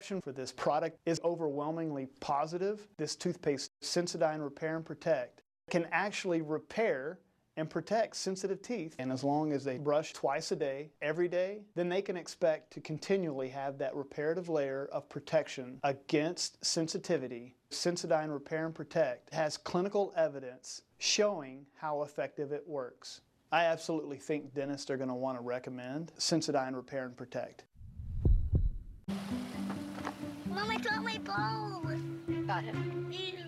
For this product is overwhelmingly positive. This toothpaste, Sensodyne Repair and Protect, can actually repair and protect sensitive teeth. And as long as they brush twice a day, every day, then they can expect to continually have that reparative layer of protection against sensitivity. Sensodyne Repair and Protect has clinical evidence showing how effective it works. I absolutely think dentists are going to want to recommend Sensodyne Repair and Protect. Mom, I dropped my bowl. Got it. Ew.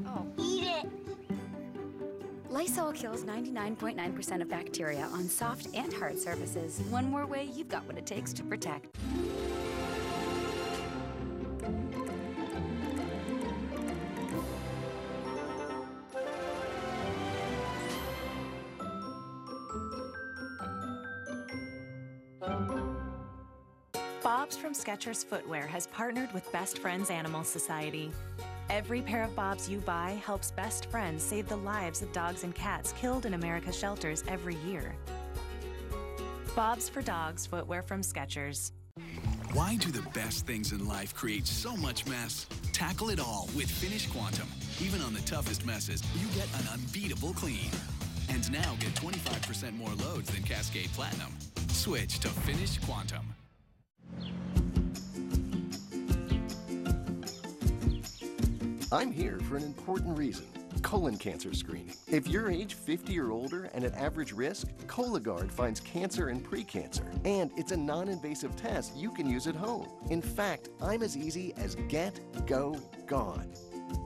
Oh. Eat it. Lysol kills 99.9% of bacteria on soft and hard surfaces. One more way you've got what it takes to protect. Bob's from Skechers Footwear has partnered with Best Friends Animal Society. Every pair of Bobs you buy helps Best Friends save the lives of dogs and cats killed in America's shelters every year. Bob's for Dogs footwear from Skechers. Why do the best things in life create so much mess? Tackle it all with Finish Quantum. Even on the toughest messes, you get an unbeatable clean. And now get 25% more loads than Cascade Platinum. Switch to Finish Quantum. I'm here for an important reason. Colon cancer screening. If you're age 50 or older and at average risk, Cologuard finds cancer and precancer. And it's a non-invasive test you can use at home. In fact, I'm as easy as get, go, gone.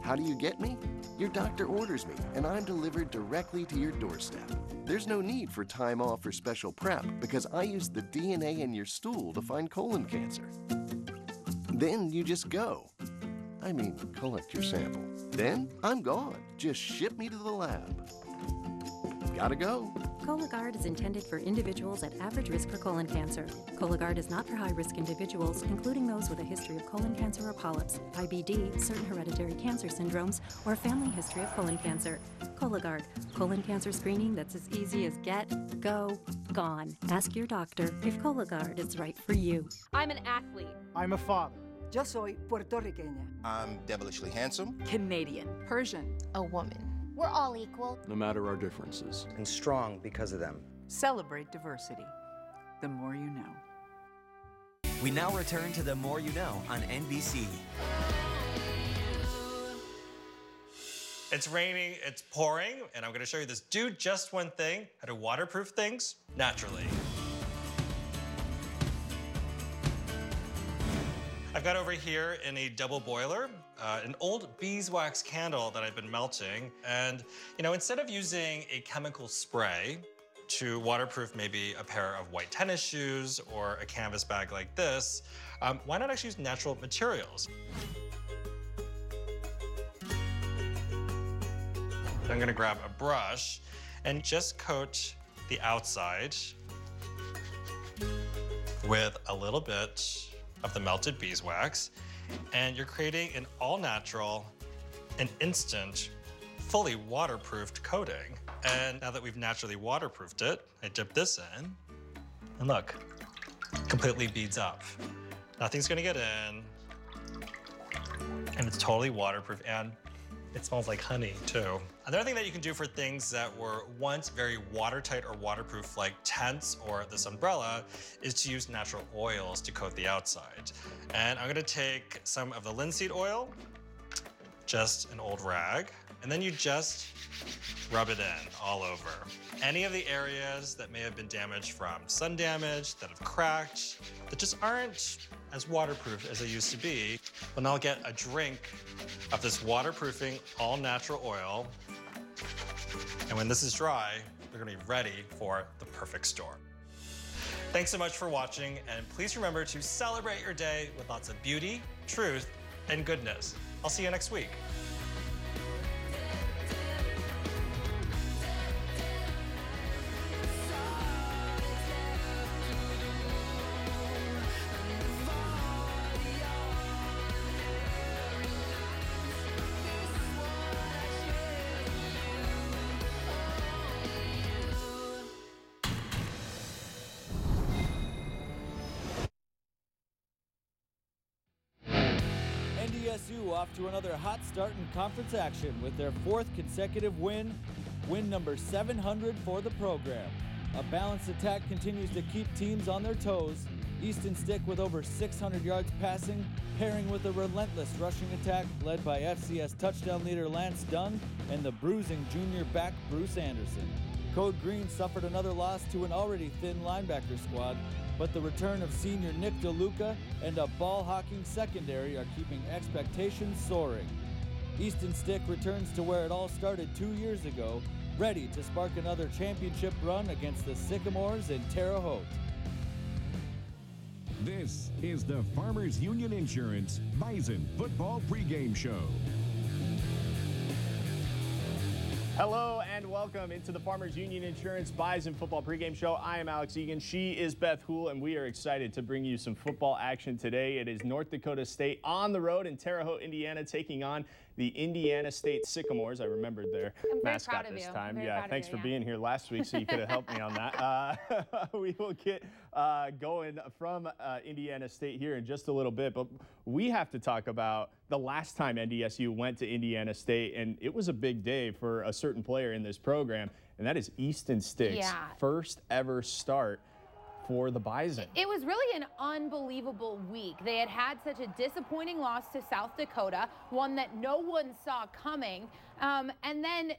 How do you get me? Your doctor orders me, and I'm delivered directly to your doorstep. There's no need for time off or special prep because I use the DNA in your stool to find colon cancer. Then you just go. I mean, collect your sample. Then I'm gone. Just ship me to the lab. Gotta go. Cologuard is intended for individuals at average risk for colon cancer. Cologuard is not for high-risk individuals, including those with a history of colon cancer or polyps, IBD, certain hereditary cancer syndromes, or a family history of colon cancer. Cologuard, colon cancer screening that's as easy as get, go, gone. Ask your doctor if Cologuard is right for you. I'm an athlete. I'm a father. Yo soy puertorriqueña. I'm devilishly handsome. Canadian. Persian. A woman. We're all equal. No matter our differences. And strong because of them. Celebrate diversity. The more you know. We now return to The More You Know on NBC. It's raining, it's pouring, and I'm gonna show you this do just one thing, how to waterproof things naturally. I've got over here in a double boiler, an old beeswax candle that I've been melting. And, instead of using a chemical spray to waterproof maybe a pair of white tennis shoes or a canvas bag like this, why not actually use natural materials? I'm gonna grab a brush and just coat the outside with a little bit of the melted beeswax, and you're creating an all-natural and instant, fully waterproofed coating. And now that we've naturally waterproofed it, I dip this in, and look, completely beads up. Nothing's gonna get in, and it's totally waterproof, and it smells like honey, too. Another thing that you can do for things that were once very watertight or waterproof, like tents or this umbrella, is to use natural oils to coat the outside. And I'm gonna take some of the linseed oil, just an old rag, and then you just rub it in all over. Any of the areas that may have been damaged from sun damage, that have cracked, that just aren't as waterproof as they used to be, well, now I'll get a drink of this waterproofing all-natural oil. And when this is dry, they're gonna be ready for the perfect storm. Thanks so much for watching, and please remember to celebrate your day with lots of beauty, truth, and goodness. I'll see you next week. NDSU off to another hot start in conference action with their 4th consecutive win number 700 for the program. A balanced attack continues to keep teams on their toes. Easton Stick with over 600 yards passing, pairing with a relentless rushing attack led by FCS touchdown leader Lance Dunn and the bruising junior back Bruce Anderson. Code Green suffered another loss to an already thin linebacker squad, but the return of senior Nick DeLuca and a ball-hawking secondary are keeping expectations soaring. Easton Stick returns to where it all started 2 years ago, ready to spark another championship run against the Sycamores in Terre Haute. This is the Farmers Union Insurance Bison Football Pregame Show. Hello and welcome into the Farmers Union Insurance Bison Football Pregame Show. I am Alex Egan. She is Beth Houle, and we are excited to bring you some football action today. It is North Dakota State on the road in Terre Haute, Indiana, taking on the Indiana State Sycamores. I remembered their mascot this time. Yeah, thanks for being here last week, so you could have helped me on that. We will get going from Indiana State here in just a little bit, but we have to talk about the last time NDSU went to Indiana State, and it was a big day for a certain player in this program, and that is Easton Stick's first ever start for the Bison. It was really an unbelievable week. They had had such a disappointing loss to South Dakota, one that no one saw coming, and then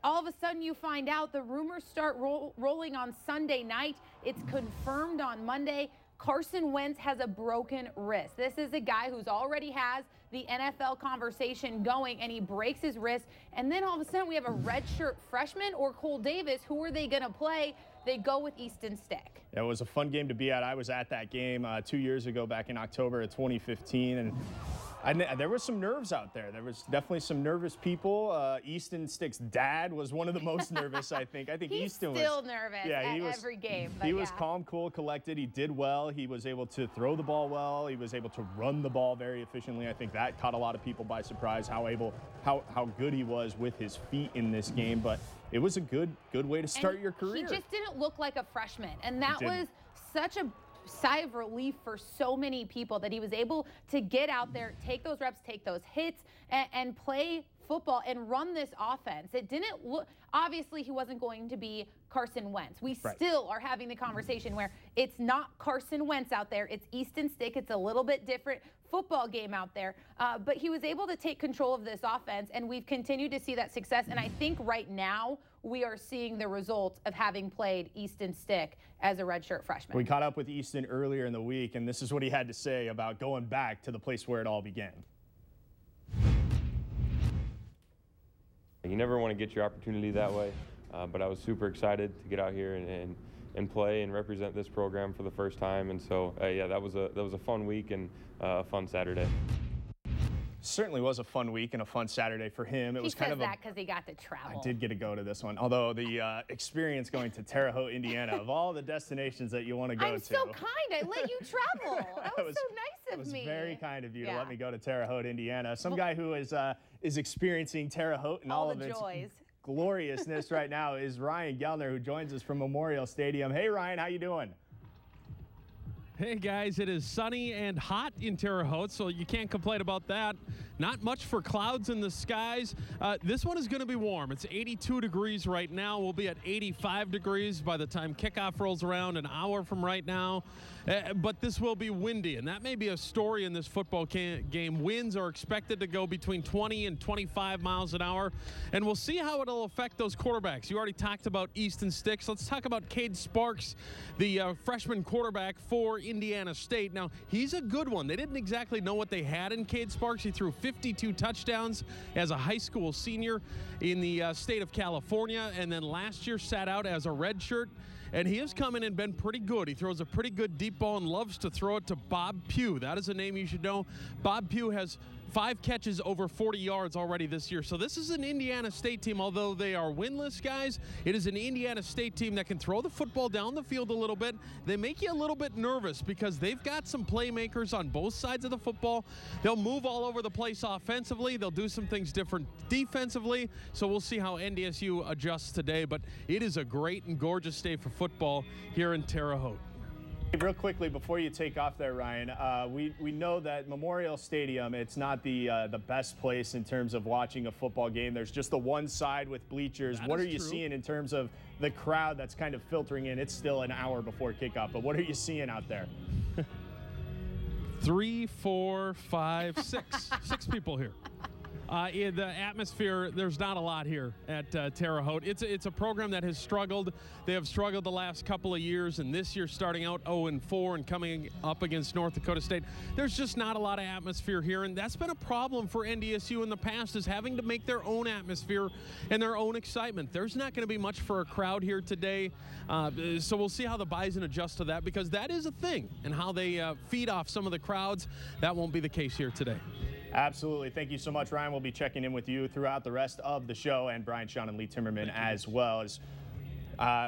all of a sudden you find out the rumors start rolling on Sunday night. It's confirmed on Monday. Carson Wentz has a broken wrist. This is a guy who's already has the NFL conversation going, and he breaks his wrist. And then all of a sudden we have a redshirt freshman or Cole Davis. Who are they going to play? They go with Easton Stick. It was a fun game to be at. I was at that game 2 years ago, back in October of 2015, and there was some nerves out there. There was definitely some nervous people. Easton Stick's dad was one of the most nervous, I think. He's Easton was still nervous every game. He was calm, cool, collected. He did well. He was able to throw the ball well. He was able to run the ball very efficiently. I think that caught a lot of people by surprise, how good he was with his feet in this game. But it was a good way to start your career. He just didn't look like a freshman, and that was such a sigh of relief for so many people that he was able to get out there, take those reps, take those hits, and play football and run this offense. It didn't look, obviously he wasn't going to be Carson Wentz. We still are having the conversation where it's not Carson Wentz out there, it's Easton Stick. It's a little bit different football game out there, but he was able to take control of this offense, and we've continued to see that success. And I think right now we are seeing the results of having played Easton Stick as a redshirt freshman. We caught up with Easton earlier in the week, and this is what he had to say about going back to the place where it all began. You never want to get your opportunity that way, but I was super excited to get out here and play and represent this program for the first time. And so, yeah, that was a fun week and a fun Saturday. Certainly was a fun week and a fun Saturday for him. It was kind of that because he got to travel. I did get to go to this one, although the experience going to Terre Haute, Indiana, of all the destinations that you want to go to. I'm so kind. I let you travel. That was so nice of me. It was very kind of you to let me go to Terre Haute, Indiana. Some guy who is experiencing Terre Haute and all of its joys. Gloriousness right now is Ryan Gellner, who joins us from Memorial Stadium. Hey, Ryan, how you doing? Hey guys, it is sunny and hot in Terre Haute, so you can't complain about that. Not much for clouds in the skies. This one is going to be warm. It's 82 degrees right now. We'll be at 85 degrees by the time kickoff rolls around an hour from right now. But this will be windy, and that may be a story in this football game. Winds are expected to go between 20 and 25 miles an hour, and we'll see how it'll affect those quarterbacks. You already talked about Easton Sticks. Let's talk about Cade Sparks, the freshman quarterback for Indiana State. Now, he's a good one. They didn't exactly know what they had in Cade Sparks. He threw 52 touchdowns as a high school senior in the state of California, and then last year sat out as a redshirt. And he has come in and been pretty good. He throws a pretty good deep ball and loves to throw it to Bob Pugh. That is a name you should know. Bob Pugh has 5 catches over 40 yards already this year. So this is an Indiana State team, although they are winless, guys. It is an Indiana State team that can throw the football down the field a little bit. They make you a little bit nervous because they've got some playmakers on both sides of the football. They'll move all over the place offensively. They'll do some things different defensively. So we'll see how NDSU adjusts today. But it is a great and gorgeous day for football here in Terre Haute. Hey, real quickly, before you take off there, Ryan, we know that Memorial Stadium, it's not the best place in terms of watching a football game. There's just the one side with bleachers. What are you seeing in terms of the crowd that's kind of filtering in? It's still an hour before kickoff, but what are you seeing out there? 3, 4, 5, 6. 6 people here. In the atmosphere, there's not a lot here at Terre Haute. It's a program that has struggled. They have struggled the last couple of years, and this year starting out 0-4 and coming up against North Dakota State. There's just not a lot of atmosphere here, and that's been a problem for NDSU in the past, is having to make their own atmosphere and their own excitement. There's not going to be much for a crowd here today, so we'll see how the Bison adjust to that, because that is a thing, and how they feed off some of the crowds. That won't be the case here today. Absolutely. Thank you so much, Ryan. We'll be checking in with you throughout the rest of the show, and Brian, Sean, and Lee Timmerman as well. As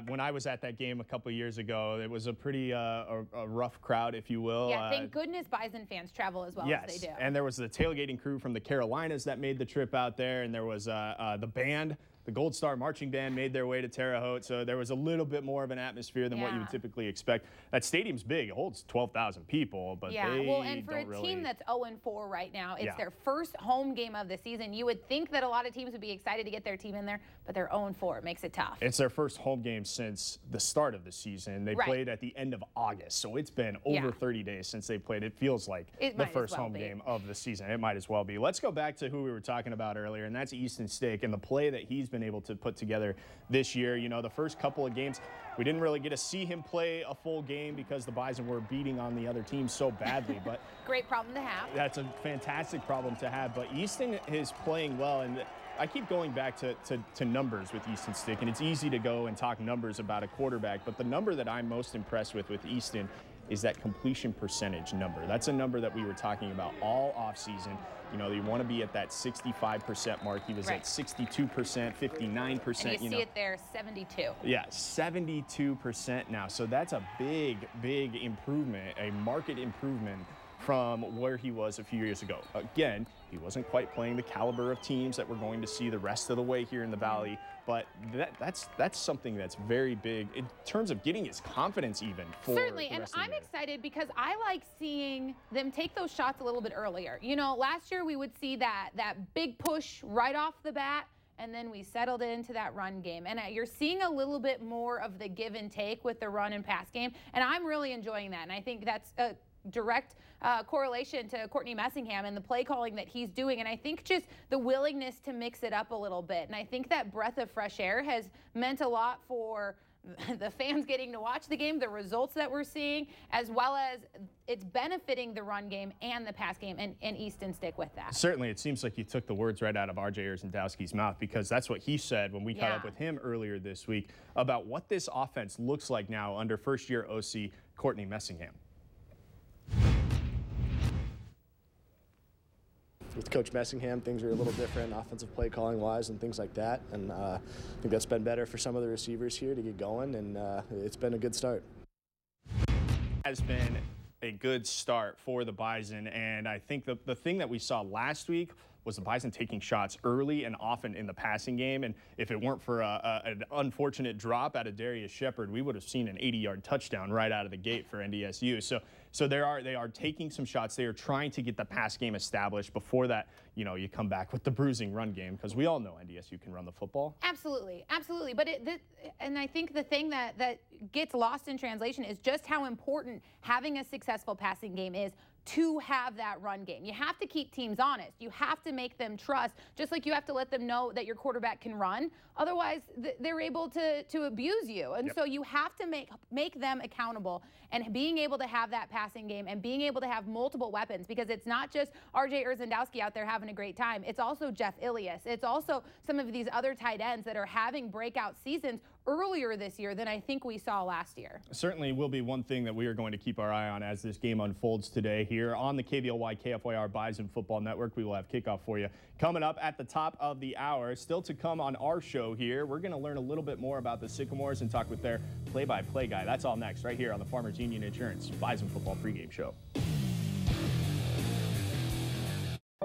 when I was at that game a couple of years ago, it was a pretty a rough crowd, if you will. Yeah, thank goodness Bison fans travel as well as they do. And there was the tailgating crew from the Carolinas that made the trip out there, and there was the band. The Gold Star Marching Band made their way to Terre Haute, so there was a little bit more of an atmosphere than what you would typically expect. That stadium's big. It holds 12,000 people, but they well, and for a team that's 0-4 right now, it's their first home game of the season. You would think that a lot of teams would be excited to get their team in there, but they're 0-4. It makes it tough. It's their first home game since the start of the season. They played at the end of August, so it's been over 30 days since they played. It feels like the first home game of the season. It might as well be. Let's go back to who we were talking about earlier, and that's Easton Stick and the play that he's been able to put together this year. You know, the first couple of games, we didn't really get to see him play a full game because the Bison were beating on the other team so badly. But great problem to have. That's a fantastic problem to have. But Easton is playing well, and I keep going back to numbers with Easton Stick, and it's easy to go and talk numbers about a quarterback. But the number that I'm most impressed with Easton is that completion percentage number. That's a number that we were talking about all offseason. You know, you want to be at that 65% mark. He was at 62%, 59%. And you see it there, 72. Yeah, 72% now. So that's a big, big improvement, a market improvement from where he was a few years ago. Again, he wasn't quite playing the caliber of teams that we're going to see the rest of the way here in the Valley, but that's something that's very big in terms of getting his confidence even for certainly, the and rest of the I'm year. excited because I like seeing them take those shots a little bit earlier. You know, last year we would see that big push right off the bat, and then we settled into that run game. And you're seeing a little bit more of the give and take with the run and pass game, and I'm really enjoying that. And I think that's a direct correlation to Courtney Messingham and the play calling that he's doing. And I think just the willingness to mix it up a little bit. And I think that breath of fresh air has meant a lot for the fans getting to watch the game, the results that we're seeing, as well as it's benefiting the run game and the pass game, and Easton Stick with that. Certainly, it seems like you took the words right out of R.J. Erzendowski's mouth, because that's what he said when we caught up with him earlier this week about what this offense looks like now under first-year OC Courtney Messingham. With Coach Messingham, things are a little different, offensive play calling wise and things like that. And I think that's been better for some of the receivers here to get going, and it's been a good start. Has been a good start for the Bison, and I think the thing that we saw last week was the Bison taking shots early and often in the passing game. And if it weren't for an unfortunate drop out of Darius Shepard, we would have seen an 80-yard touchdown right out of the gate for NDSU. So they are taking some shots. They are trying to get the pass game established before that, you know, you come back with the bruising run game, because we all know NDSU can run the football. Absolutely, absolutely. But and I think the thing that gets lost in translation is just how important having a successful passing game is to have that run game. You have to keep teams honest. You have to make them trust, just like you have to let them know that your quarterback can run. Otherwise, they're able to abuse you. And so you have to make them accountable, and being able to have that passing game and being able to have multiple weapons, because it's not just R.J. Erzendowski out there having a great time. It's also Jeff Ilias. It's also some of these other tight ends that are having breakout seasons earlier this year than I think we saw last year. Certainly will be one thing that we are going to keep our eye on as this game unfolds today here on the KVLY KFYR Bison Football Network. We will have kickoff for you coming up at the top of the hour. Still to come on our show here, we're going to learn a little bit more about the Sycamores and talk with their play-by-play guy. That's all next right here on the Farmers Union Insurance Bison Football pregame show.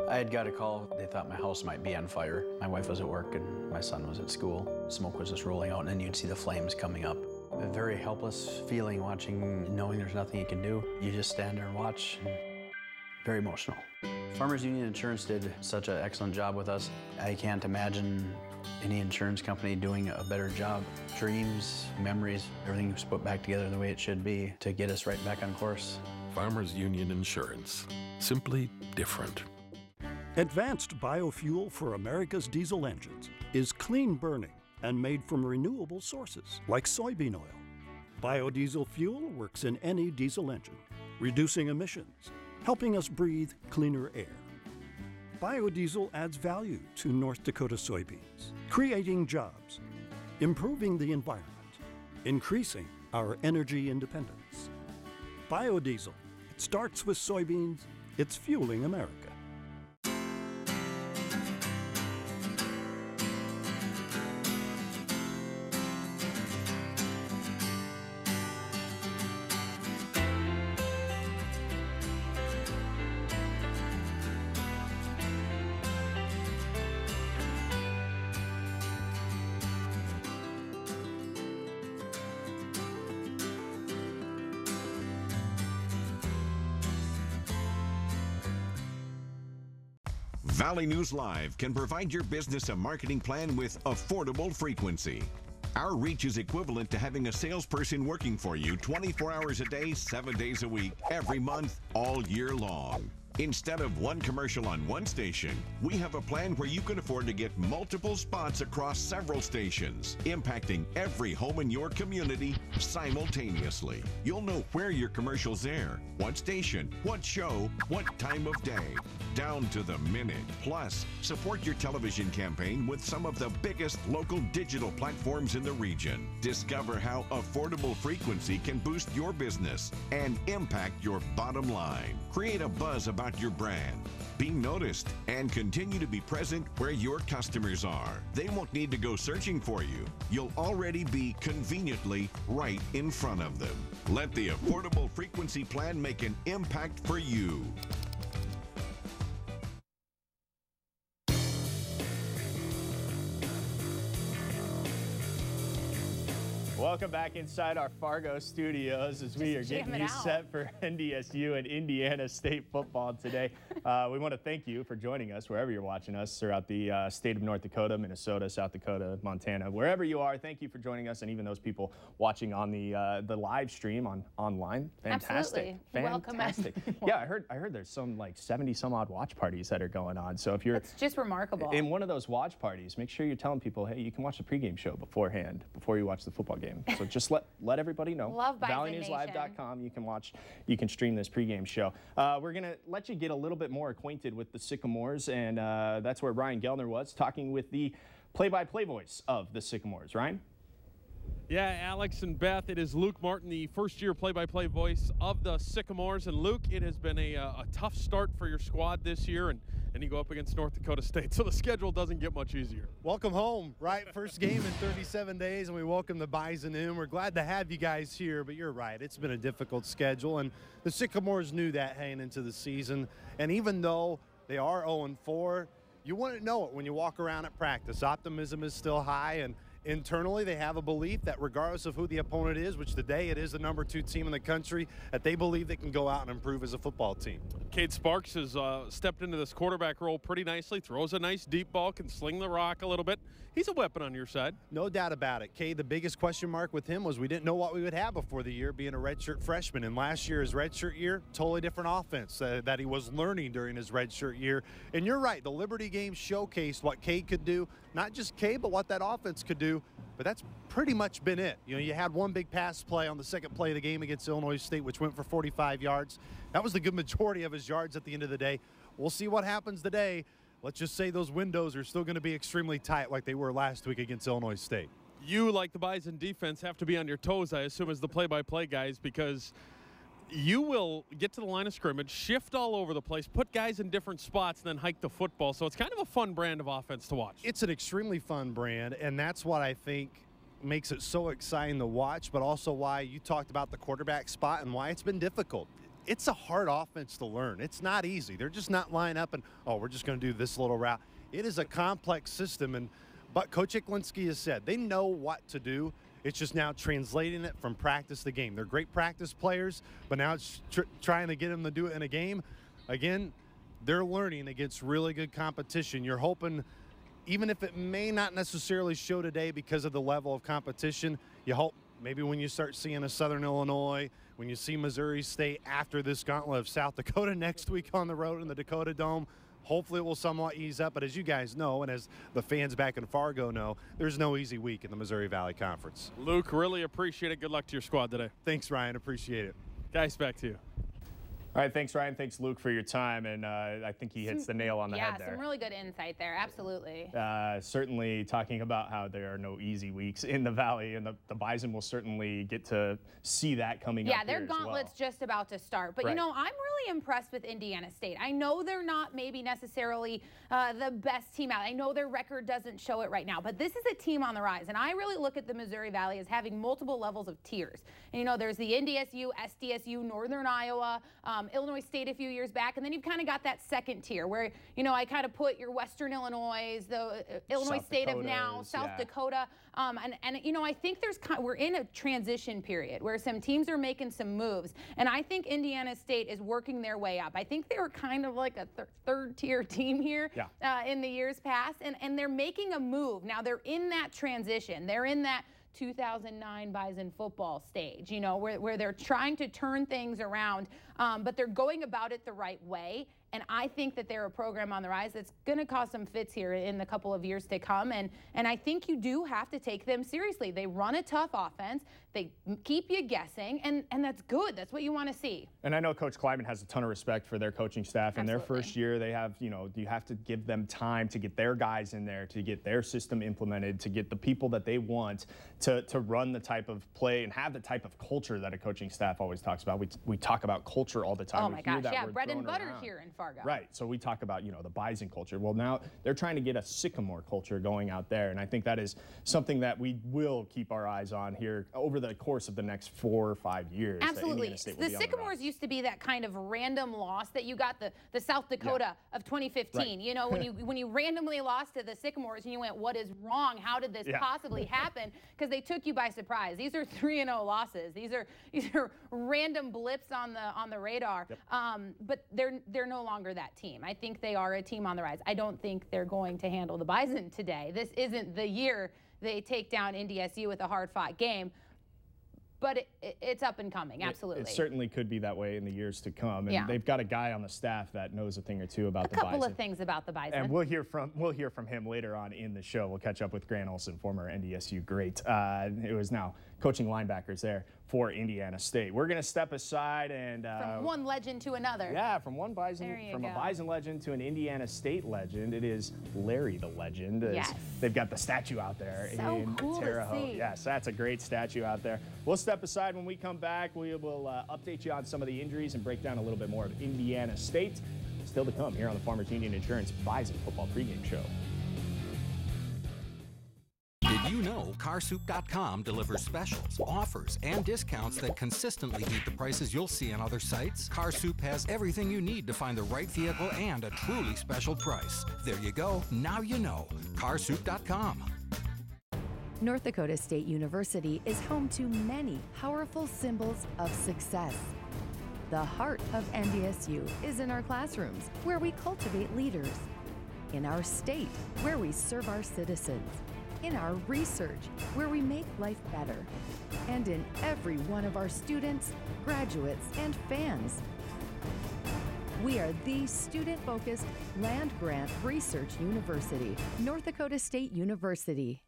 I had got a call. They thought my house might be on fire. My wife was at work and my son was at school. Smoke was just rolling out, and then you'd see the flames coming up. A very helpless feeling watching, knowing there's nothing you can do. You just stand there and watch. Very emotional. Farmers Union Insurance did such an excellent job with us. I can't imagine any insurance company doing a better job. Dreams, memories, everything was put back together the way it should be to get us right back on course. Farmers Union Insurance. Simply different. Advanced biofuel for America's diesel engines is clean burning and made from renewable sources like soybean oil. Biodiesel fuel works in any diesel engine, reducing emissions, helping us breathe cleaner air. Biodiesel adds value to North Dakota soybeans, creating jobs, improving the environment, increasing our energy independence. Biodiesel, it starts with soybeans, it's fueling America. Valley News Live can provide your business a marketing plan with affordable frequency. Our reach is equivalent to having a salesperson working for you 24 hours a day, 7 days a week, every month, all year long. Instead of one commercial on one station, we have a plan where you can afford to get multiple spots across several stations, impacting every home in your community simultaneously. You'll know where your commercials air, what station, what show, what time of day, down to the minute. Plus, support your television campaign with some of the biggest local digital platforms in the region. Discover how affordable frequency can boost your business and impact your bottom line. Create a buzz about your brand. Be noticed and continue to be present where your customers are. They won't need to go searching for you. You'll already be conveniently right in front of them. Let the affordable frequency plan make an impact for you. Welcome back inside our Fargo studios as we are getting you set for NDSU and Indiana State football today. We want to thank you for joining us wherever you're watching us throughout the state of North Dakota, Minnesota, South Dakota, Montana, wherever you are. Thank you for joining us, and even those people watching on the live stream online. Fantastic. Absolutely. Fantastic. Yeah, I heard there's some like 70 some odd watch parties that are going on. So if you're It's just remarkable. in one of those watch parties, make sure you're telling people, hey, you can watch the pregame show beforehand, before you watch the football game. So just let everybody know. Love Bison ValleyNewsLive.com. You can stream this pregame show. We're gonna let you get a little bit more acquainted with the Sycamores, and that's where Ryan Gellner was talking with the play-by-play voice of the Sycamores. Ryan? Yeah, Alex and Beth, it is Luke Martin, the first-year play-by-play voice of the Sycamores. And Luke, it has been a tough start for your squad this year, and you go up against North Dakota State, so the schedule doesn't get much easier. Welcome home, right? First game in 37 days, and we welcome the Bison in. We're glad to have you guys here, but you're right. It's been a difficult schedule, and the Sycamores knew that heading into the season. And even though they are 0-4, you wouldn't know it when you walk around at practice. Optimism is still high, and internally, they have a belief that regardless of who the opponent is, which today it is the number 2 team in the country, that they believe they can go out and improve as a football team. Cade Sparks has stepped into this quarterback role pretty nicely, throws a nice deep ball, can sling the rock a little bit. He's a weapon on your side. No doubt about it. Cade, the biggest question mark with him was we didn't know what we would have before the year being a redshirt freshman. And last year, his redshirt year, totally different offense that he was learning during his redshirt year. And you're right, the Liberty game showcased what Cade could do. Not just Cade, but what that offense could do. But that's pretty much been it. You know, you had one big pass play on the second play of the game against Illinois State, which went for 45 yards. That was the good majority of his yards at the end of the day. We'll see what happens today. Let's just say those windows are still going to be extremely tight like they were last week against Illinois State. You, like the Bison defense, have to be on your toes, I assume, as the play-by-play guys, because you will get to the line of scrimmage, shift all over the place, put guys in different spots, and then hike the football. So it's kind of a fun brand of offense to watch. It's an extremely fun brand, and that's what I think makes it so exciting to watch, but also why you talked about the quarterback spot and why it's been difficult. It's a hard offense to learn. It's not easy. They're just not line up and, oh, we're just going to do this little route. It is a complex system, but Coach Iklinski has said they know what to do. It's just now translating it from practice to game. They're great practice players, but now it's trying to get them to do it in a game. Again, they're learning against really good competition. You're hoping, even if it may not necessarily show today because of the level of competition, you hope maybe when you start seeing a Southern Illinois, when you see Missouri State after this gauntlet of South Dakota next week on the road in the Dakota Dome, hopefully it will somewhat ease up. But as you guys know, and as the fans back in Fargo know, there's no easy week in the Missouri Valley Conference. Luke, really appreciate it. Good luck to your squad today. Thanks, Ryan. Appreciate it. Guys, back to you. All right, thanks, Ryan. Thanks, Luke, for your time. And I think he hits the nail on the head there. Yeah, some really good insight there. Absolutely. Certainly talking about how there are no easy weeks in the Valley, and the Bison will certainly get to see that coming up. Yeah, their gauntlet's just about to start. But, you know, I'm really impressed with Indiana State. I know they're not maybe necessarily the best team out. I know their record doesn't show it right now, but this is a team on the rise. And I really look at the Missouri Valley as having multiple levels of tiers. And, you know, there's the NDSU, SDSU, Northern Iowa, Illinois State a few years back, and then you've kind of got that second tier where, you know, I kind of put your Western Illinois, the Illinois State of now, South Dakota, and you know, I think we're in a transition period where some teams are making some moves, and I think Indiana State is working their way up. I think they were kind of like a third tier team here in the years past, and they're making a move. Now they're in that transition. They're in that 2009 Bison football stage, you know, where they're trying to turn things around, but they're going about it the right way. And I think that they're a program on the rise that's going to cause some fits here in the couple of years to come. And I think you do have to take them seriously. They run a tough offense. They keep you guessing, and that's good. That's what you want to see. And I know Coach Kleiman has a ton of respect for their coaching staff. In their first year, they have, you know, you have to give them time to get their guys in there, to get their system implemented, to get the people that they want to run the type of play and have the type of culture that a coaching staff always talks about. We talk about culture all the time. Oh my gosh, yeah, bread and butter here in Fargo. Right, so we talk about, you know, the Bison culture. Well, now they're trying to get a Sycamore culture going out there, and I think that is something that we will keep our eyes on here over the course of the next 4 or 5 years. Absolutely. The Sycamores used to be that kind of random loss that you got the South Dakota of 2015. Right. You know, when you randomly lost to the Sycamores and you went, what is wrong? How did this possibly happen? Because they took you by surprise. These are 3-0 losses. These are random blips on the radar. But they're no longer that team. I think they are a team on the rise. I don't think they're going to handle the Bison today. This isn't the year they take down NDSU with a hard-fought game. But it's up and coming, absolutely. It certainly could be that way in the years to come. And they've got a guy on the staff that knows a thing or two about the Bison. A couple of things about the Bison. And we'll hear from him later on in the show. We'll catch up with Grant Olson, former NDSU great. Who is now coaching linebackers there for Indiana State. We're going to step aside and from one legend to another. Yeah, from a Bison legend to an Indiana State legend. It is Larry the Legend. Yes. They've got the statue out there in cool Terre to Haute. see. Yes, that's a great statue out there. We'll step aside. When we come back, we will update you on some of the injuries and break down a little bit more of Indiana State. Still to come here on the Farmers Union Insurance Bison Football Pregame Show. Did you know CarSoup.com delivers specials, offers, and discounts that consistently beat the prices you'll see on other sites? CarSoup has everything you need to find the right vehicle and a truly special price. There you go. Now you know. CarSoup.com. North Dakota State University is home to many powerful symbols of success. The heart of NDSU is in our classrooms, where we cultivate leaders. In our state, where we serve our citizens. In our research, where we make life better. And in every one of our students, graduates, and fans. We are the student-focused, land-grant research university, North Dakota State University.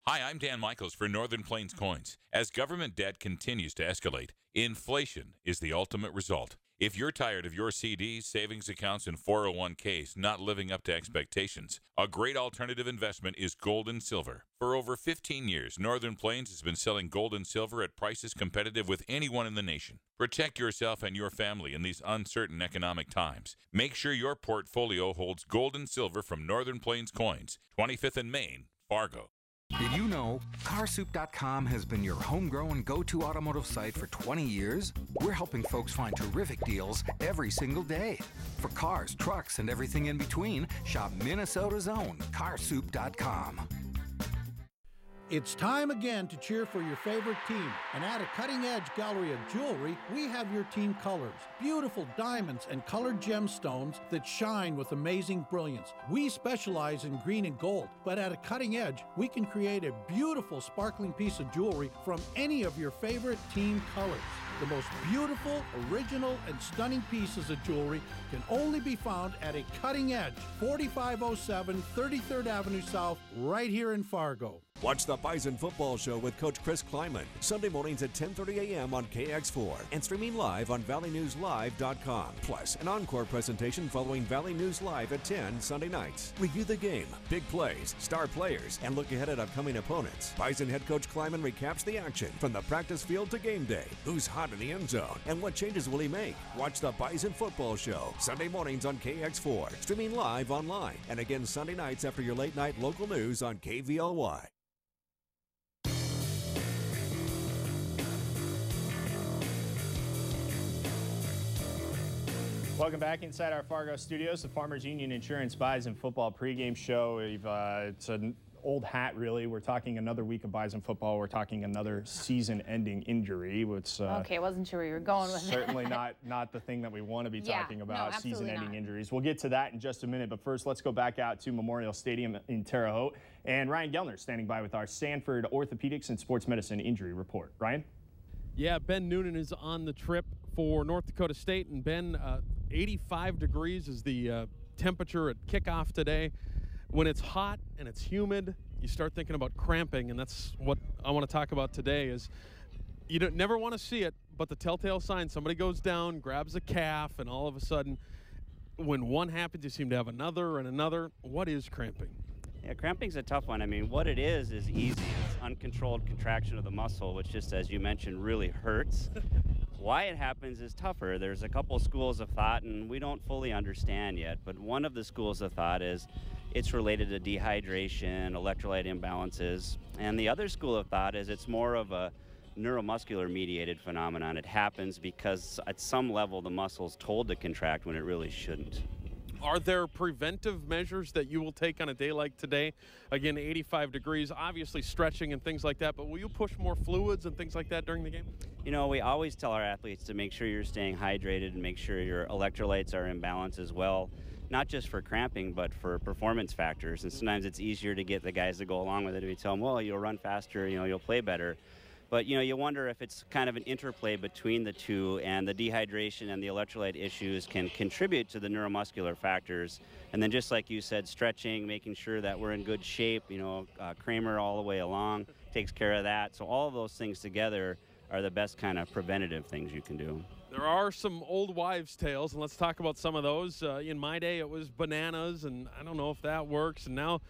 Hi, I'm Dan Michaels for Northern Plains Coins. As government debt continues to escalate, inflation is the ultimate result. If you're tired of your CDs, savings accounts, and 401ks not living up to expectations, a great alternative investment is gold and silver. For over 15 years, Northern Plains has been selling gold and silver at prices competitive with anyone in the nation. Protect yourself and your family in these uncertain economic times. Make sure your portfolio holds gold and silver from Northern Plains Coins, 25th and Main, Fargo. Did you know CarSoup.com has been your homegrown go-to automotive site for 20 years? We're helping folks find terrific deals every single day. For cars, trucks, and everything in between, shop Minnesota's own CarSoup.com. It's time again to cheer for your favorite team. And at a cutting-edge gallery of jewelry, we have your team colors. Beautiful diamonds and colored gemstones that shine with amazing brilliance. We specialize in green and gold, but at a cutting edge, we can create a beautiful sparkling piece of jewelry from any of your favorite team colors. The most beautiful, original, and stunning pieces of jewelry can only be found at a cutting edge, 4507 33rd Avenue South, right here in Fargo. Watch the Bison Football Show with Coach Chris Kleiman, Sunday mornings at 10:30 a.m. on KX4 and streaming live on ValleyNewsLive.com. Plus, an encore presentation following Valley News Live at 10 Sunday nights. Review the game, big plays, star players, and look ahead at upcoming opponents. Bison head coach Kleiman recaps the action from the practice field to game day. Who's hot in the end zone, and what changes will he make? Watch the Bison Football Show, Sunday mornings on KX4, streaming live online, and again Sunday nights after your late night local news on KVLY. Welcome back inside our Fargo studios, the Farmers Union Insurance Bison Football pregame show. It's an old hat, really. We're talking another week of Bison football. We're talking another season-ending injury. Okay, wasn't sure where you were going with certainly not the thing that we want to be talking about, no, season-ending injuries. We'll get to that in just a minute, but first let's go back out to Memorial Stadium in Terre Haute. And Ryan Gellner standing by with our Sanford Orthopedics and Sports Medicine Injury Report. Ryan? Yeah, Ben Noonan is on the trip for North Dakota State, and Ben, 85 degrees is the temperature at kickoff today. When it's hot and it's humid, you start thinking about cramping, and that's what I want to talk about today. Is you never want to see it, but the telltale sign: somebody goes down, grabs a calf, and all of a sudden, when one happens, you seem to have another and another. What is cramping? Yeah, cramping's a tough one. I mean, what it is easy. It's uncontrolled contraction of the muscle, which just, as you mentioned, really hurts. Why it happens is tougher. There's a couple schools of thought, and we don't fully understand yet, but one of the schools of thought is it's related to dehydration, electrolyte imbalances, and the other school of thought is it's more of a neuromuscular mediated phenomenon. It happens because at some level the muscle's told to contract when it really shouldn't. Are there preventive measures that you will take on a day like today? Again, 85 degrees, obviously stretching and things like that, but will you push more fluids and things like that during the game? You know, we always tell our athletes to make sure you're staying hydrated and make sure your electrolytes are in balance as well, not just for cramping, but for performance factors. And sometimes it's easier to get the guys to go along with it if you tell them, well, you'll run faster, you'll play better. But, you wonder if it's kind of an interplay between the two, and the dehydration and the electrolyte issues can contribute to the neuromuscular factors. And then just like you said, stretching, making sure that we're in good shape, Kramer all the way along takes care of that. So all of those things together are the best kind of preventative things you can do. There are some old wives' tales, and let's talk about some of those. In my day, it was bananas, and I don't know if that works. And now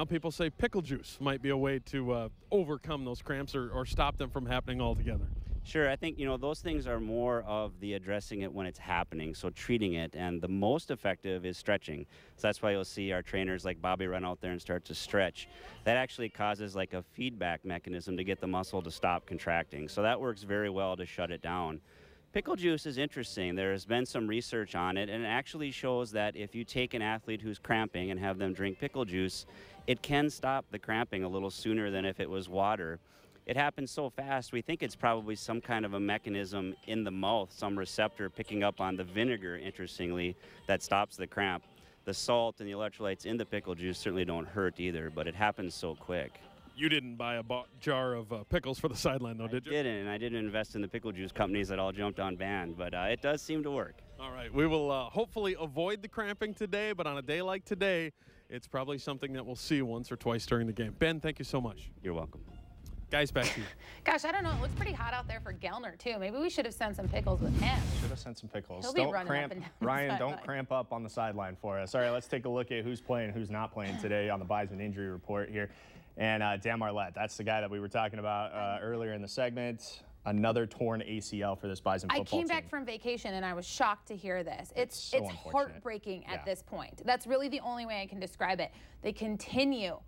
people say pickle juice might be a way to overcome those cramps or stop them from happening altogether. Sure, I think, those things are more of the addressing it when it's happening, so treating it, and the most effective is stretching. So that's why you'll see our trainers like Bobby run out there and start to stretch. That actually causes like a feedback mechanism to get the muscle to stop contracting. So that works very well to shut it down. Pickle juice is interesting. There has been some research on it, and it actually shows that if you take an athlete who's cramping and have them drink pickle juice, it can stop the cramping a little sooner than if it was water. It happens so fast, we think it's probably some kind of a mechanism in the mouth, some receptor picking up on the vinegar, interestingly, that stops the cramp. The salt and the electrolytes in the pickle juice certainly don't hurt either, but it happens so quick. You didn't buy a jar of pickles for the sideline, though, did you? I didn't, and I didn't invest in the pickle juice companies that all jumped on band, but it does seem to work. All right, we will hopefully avoid the cramping today, but on a day like today, it's probably something that we'll see once or twice during the game. Ben, thank you so much. You're welcome. Guys, back to you. Gosh, I don't know. It looks pretty hot out there for Gellner, too. Maybe we should have sent some pickles with him. Should have sent some pickles. He'll be running up and down the Ryan, sideline. don't cramp up on the sideline for us. All right, let's take a look at who's playing, who's not playing today on the Bison injury report here. And Dan Marlette, that's the guy that we were talking about earlier in the segment. Another torn ACL for this Bison football team. I came back from vacation, and I was shocked to hear this. It's so heartbreaking at this point. That's really the only way I can describe it. They continue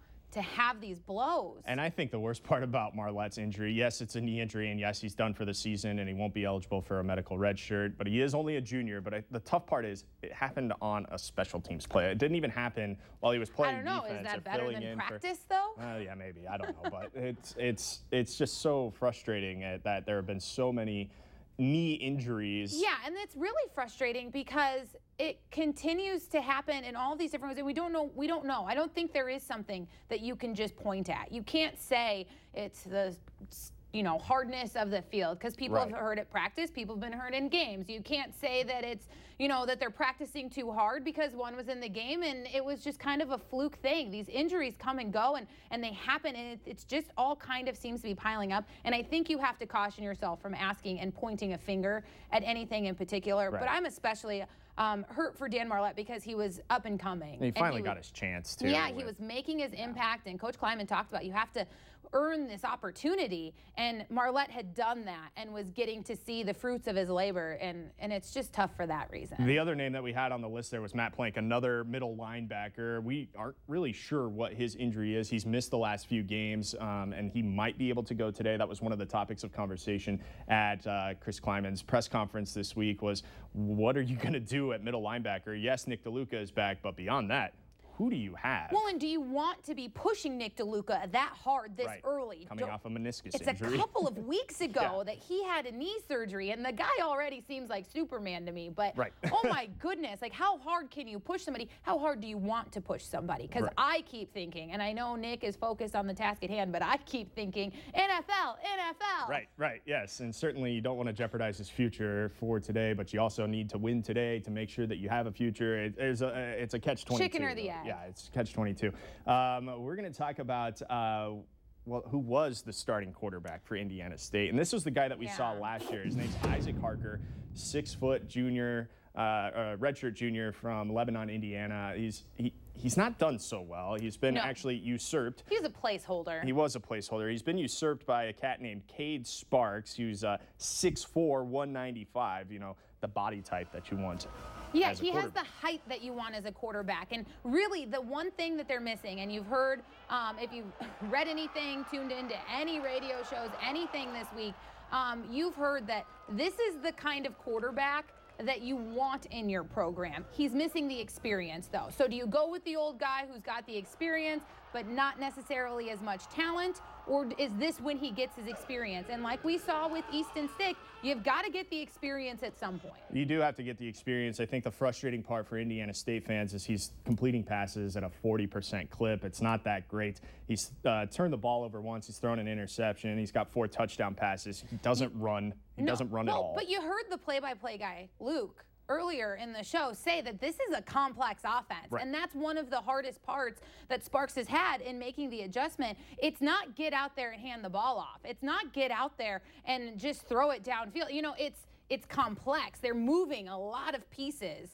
have these blows. And I think the worst part about Marlette's injury, yes, it's a knee injury, and yes, he's done for the season, and he won't be eligible for a medical red shirt, but he is only a junior. But the tough part is it happened on a special teams play. It didn't even happen while he was playing I don't know. defense. Is that better than practice, though? Yeah, maybe. I don't know. But it's just so frustrating that there have been so many knee injuries. Yeah, and it's really frustrating because it continues to happen in all these different ways, and we don't know. I don't think there is something that you can just point at. You can't say it's the hardness of the field, because people have heard it practice, people have been hurt in games. You can't say that it's, that they're practicing too hard because one was in the game and it was just kind of a fluke thing. These injuries come and go and they happen, and it's just all kind of seems to be piling up. And I think you have to caution yourself from asking and pointing a finger at anything in particular. But I'm especially hurt for Dan Marlette because he was up and coming. And he finally got his chance, too. Yeah, he was making his impact, and Coach Kleiman talked about you have to earn this opportunity, and Marlette had done that and was getting to see the fruits of his labor, and it's just tough for that reason. The other name that we had on the list there was Matt Plank, another middle linebacker. We aren't really sure what his injury is. He's missed the last few games, and he might be able to go today. That was one of the topics of conversation at Chris Kleiman's press conference this week was, what are you going to do at middle linebacker? Yes, Nick DeLuca is back, but beyond that, who do you have? Well, and do you want to be pushing Nick DeLuca that hard this early? Coming off a meniscus injury. It's a couple of weeks ago that he had a knee surgery, and the guy already seems like Superman to me. But, oh my goodness, like how hard can you push somebody? How hard do you want to push somebody? Because I keep thinking, and I know Nick is focused on the task at hand, but I keep thinking NFL. Right, yes. And certainly you don't want to jeopardize his future for today, but you also need to win today to make sure that you have a future. It's a catch-22. Chicken or the egg. Yeah, it's catch-22. We're going to talk about who was the starting quarterback for Indiana State. And this was the guy that we saw last year. His name's Isaac Harker, 6-foot junior, redshirt junior from Lebanon, Indiana. He's not done so well. He's been actually usurped. He's a placeholder. He was a placeholder. He's been usurped by a cat named Cade Sparks, who's 6'4", 195, the body type that you want. Yeah, he has the height that you want as a quarterback. And really, the one thing that they're missing, and you've heard, if you've read anything, tuned into any radio shows, anything this week, you've heard that this is the kind of quarterback that you want in your program. He's missing the experience, though. So do you go with the old guy who's got the experience but not necessarily as much talent, or is this when he gets his experience? And like we saw with Easton Stick, you've got to get the experience at some point. You do have to get the experience. I think the frustrating part for Indiana State fans is he's completing passes at a 40% clip. It's not that great. He's turned the ball over once. He's thrown an interception. He's got 4 touchdown passes. He doesn't run. He doesn't run at all. But you heard the play-by-play guy, Luke, earlier in the show say that this is a complex offense. And that's one of the hardest parts that Sparks has had in making the adjustment. It's not get out there and hand the ball off. It's not get out there and just throw it downfield. It's complex. They're moving a lot of pieces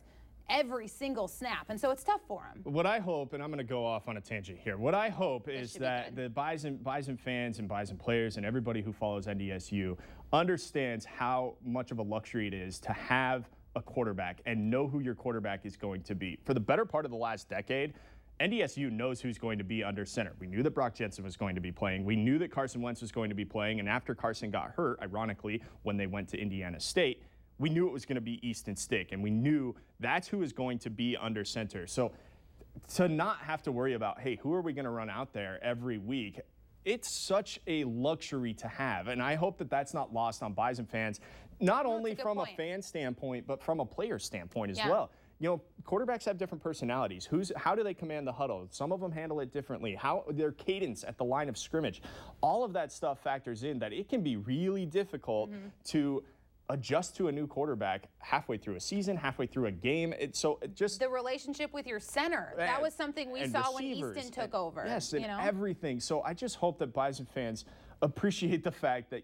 every single snap, and so it's tough for him. What I hope, and I'm going to go off on a tangent here, what I hope is that the Bison fans and Bison players and everybody who follows NDSU understands how much of a luxury it is to have a quarterback and know who your quarterback is going to be. For the better part of the last decade, NDSU knows who's going to be under center. We knew that Brock Jensen was going to be playing. We knew that Carson Wentz was going to be playing, and after Carson got hurt, ironically, when they went to Indiana State, we knew it was going to be Easton Stick, and we knew that's who is going to be under center. So to not have to worry about, hey, who are we going to run out there every week, it's such a luxury to have. And I hope that that's not lost on Bison fans, not only from a fan standpoint, but from a player standpoint as well. Quarterbacks have different personalities. How do they command the huddle? Some of them handle it differently. How their cadence at the line of scrimmage. All of that stuff factors in that it can be really difficult to adjust to a new quarterback halfway through a season, halfway through a game. Just the relationship with your center. That was something we saw when Easton took over. Yes, and everything. So I just hope that Bison fans appreciate the fact that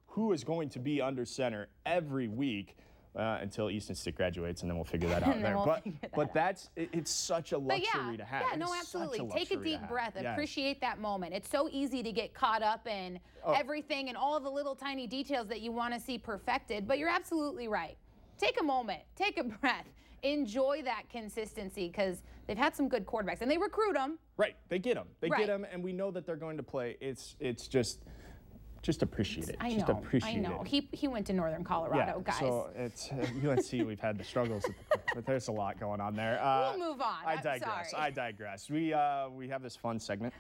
who is going to be under center every week until Easton Stick graduates, and then we'll figure that out there. It's such a luxury to have. Yeah, no, absolutely. Take a deep breath. Appreciate that moment. It's so easy to get caught up in everything and all the little tiny details that you want to see perfected, but you're absolutely right. Take a moment. Take a breath. enjoy that consistency because they've had some good quarterbacks and they recruit them. Right, they get them. They get them, and we know that they're going to play. It's just appreciate it. I just know. appreciate I know. it. He went to Northern Colorado, guys. So it's UNC. We've had the struggles, but there's a lot going on there. We'll move on. I digress. Sorry. I digress. We have this fun segment.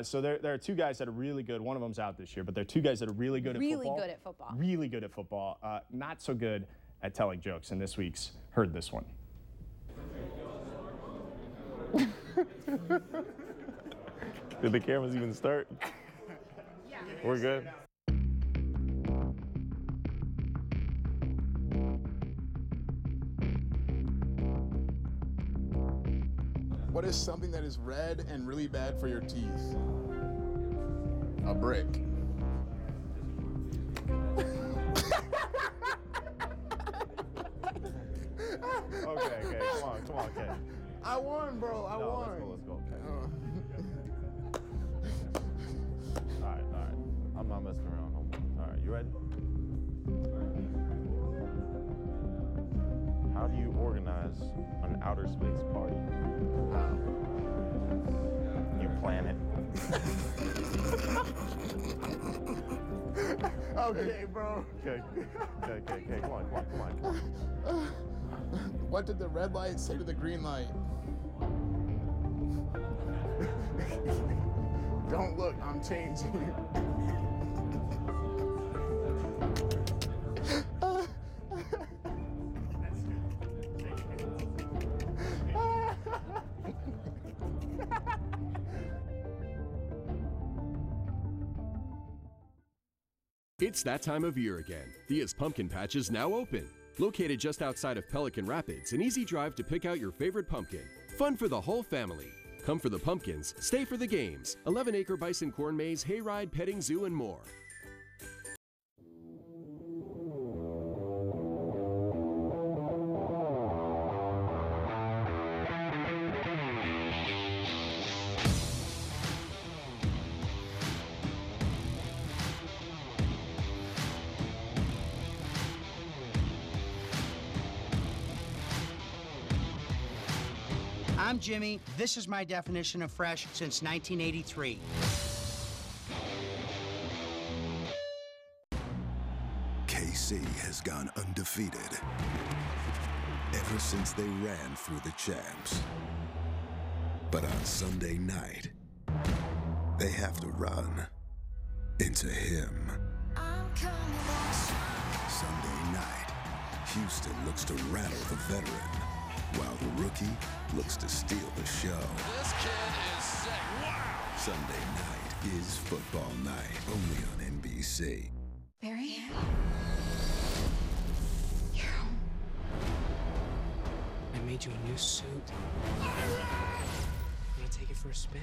So there are two guys that are really good. One of them's out this year, but there are two guys that are really good at football. Really good at football. Not so good at telling jokes. And this week's Heard This One. Did the cameras even start? Yeah. We're good. What is something that is red and really bad for your teeth? A brick. Okay, come on, okay. I won, bro. I won. Let's go. Okay. All right. I'm not messing around no more. All right, you ready? How do you organize an outer space party? You plan it. Okay, bro. Okay. Come on. What did the red light say to the green light? Don't look, I'm changing. It's that time of year again. Thea's Pumpkin Patch is now open. Located just outside of Pelican Rapids, an easy drive to pick out your favorite pumpkin. Fun for the whole family. Come for the pumpkins, stay for the games. 11-acre bison corn maze, hayride, petting zoo, and more. I'm Jimmy. This is my definition of fresh since 1983. KC has gone undefeated ever since they ran through the champs. But on Sunday night, they have to run into him. Sunday night, Houston looks to rattle the veteran, while the rookie looks to steal the show. This kid is sick. Wow! Sunday night is football night, only on NBC. Barry? You're home. I made you a new suit. Wanna take it for a spin?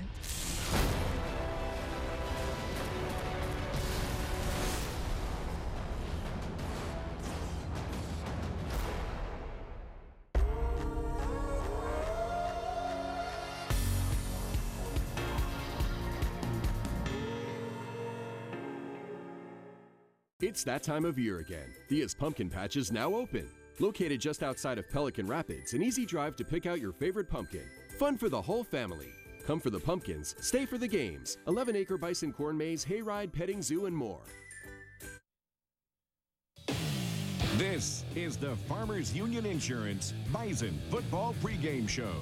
It's that time of year again. Thea's Pumpkin Patch is now open. Located just outside of Pelican Rapids, an easy drive to pick out your favorite pumpkin. Fun for the whole family. Come for the pumpkins, stay for the games. 11-acre bison corn maze, hayride, petting zoo, and more. This is the Farmers Union Insurance Bison Football Pregame Show.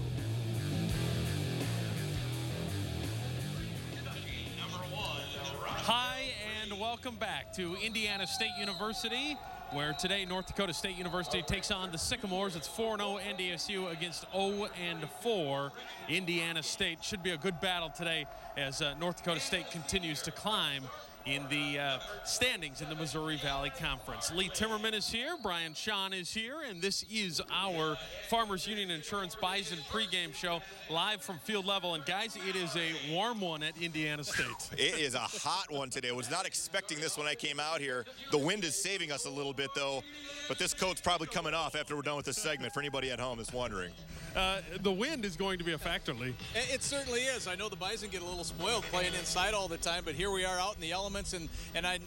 Hi, and welcome back to Indiana State University, where today North Dakota State University takes on the Sycamores. It's 4-0 NDSU against 0-4 Indiana State. Should be a good battle today as North Dakota State continues to climb in the standings in the Missouri Valley Conference. Lee Timmerman is here, Brian Shawn is here, and this is our Farmers Union Insurance Bison pregame show live from field level. And guys, it is a warm one at Indiana State. It is a hot one today. I was not expecting this when I came out here. The wind is saving us a little bit though, but this coat's probably coming off after we're done with this segment for anybody at home that's wondering. The wind is going to be a factor, Lee. It certainly is. I know the Bison get a little spoiled playing inside all the time, but here we are out in the element. elements, and I,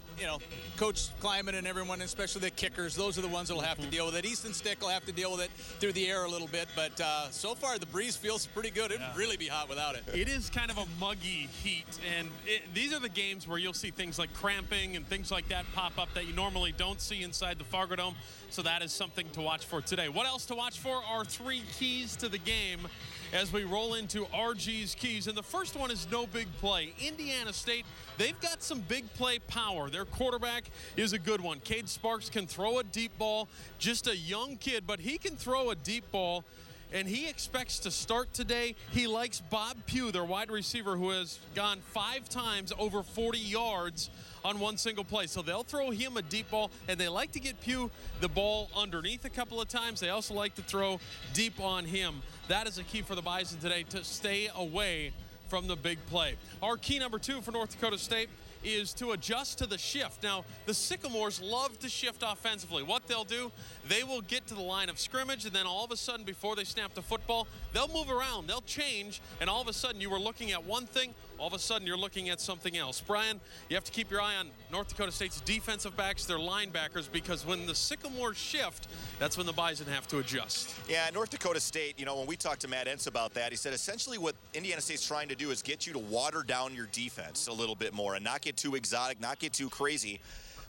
Coach Kleiman and everyone, especially the kickers, those are the ones that will have to deal with it. Easton Stick will have to deal with it through the air a little bit, but so far the breeze feels pretty good. It would really be hot without it. It is kind of a muggy heat, and these are the games where you'll see things like cramping and things like that pop up that you normally don't see inside the Fargo Dome, so that is something to watch for today. What else to watch for are 3 keys to the game as we roll into RG's keys, and the first one is no big play. Indiana State, they've got some big play power. Their quarterback is a good one. Cade Sparks can throw a deep ball, just a young kid, but he can throw a deep ball, and he expects to start today. He likes Bob Pugh, their wide receiver, who has gone 5 times over 40 yards on one single play. So they'll throw him a deep ball, and they like to get Pugh the ball underneath a couple of times. They also like to throw deep on him. That is a key for the Bison today, to stay away from the big play. Our key number 2 for North Dakota State is to adjust to the shift. Now, the Sycamores love to shift offensively. What they'll do, they will get to the line of scrimmage, and then all of a sudden, before they snap the football, they'll move around, they'll change, and all of a sudden you were looking at one thing, all of a sudden you're looking at something else. Brian, you have to keep your eye on North Dakota State's defensive backs, their linebackers, because when the Sycamores shift, that's when the Bison have to adjust. Yeah, North Dakota State, when we talked to Matt Entz about that, he said essentially what Indiana State's trying to do is get you to water down your defense a little bit more and not get too exotic, not get too crazy.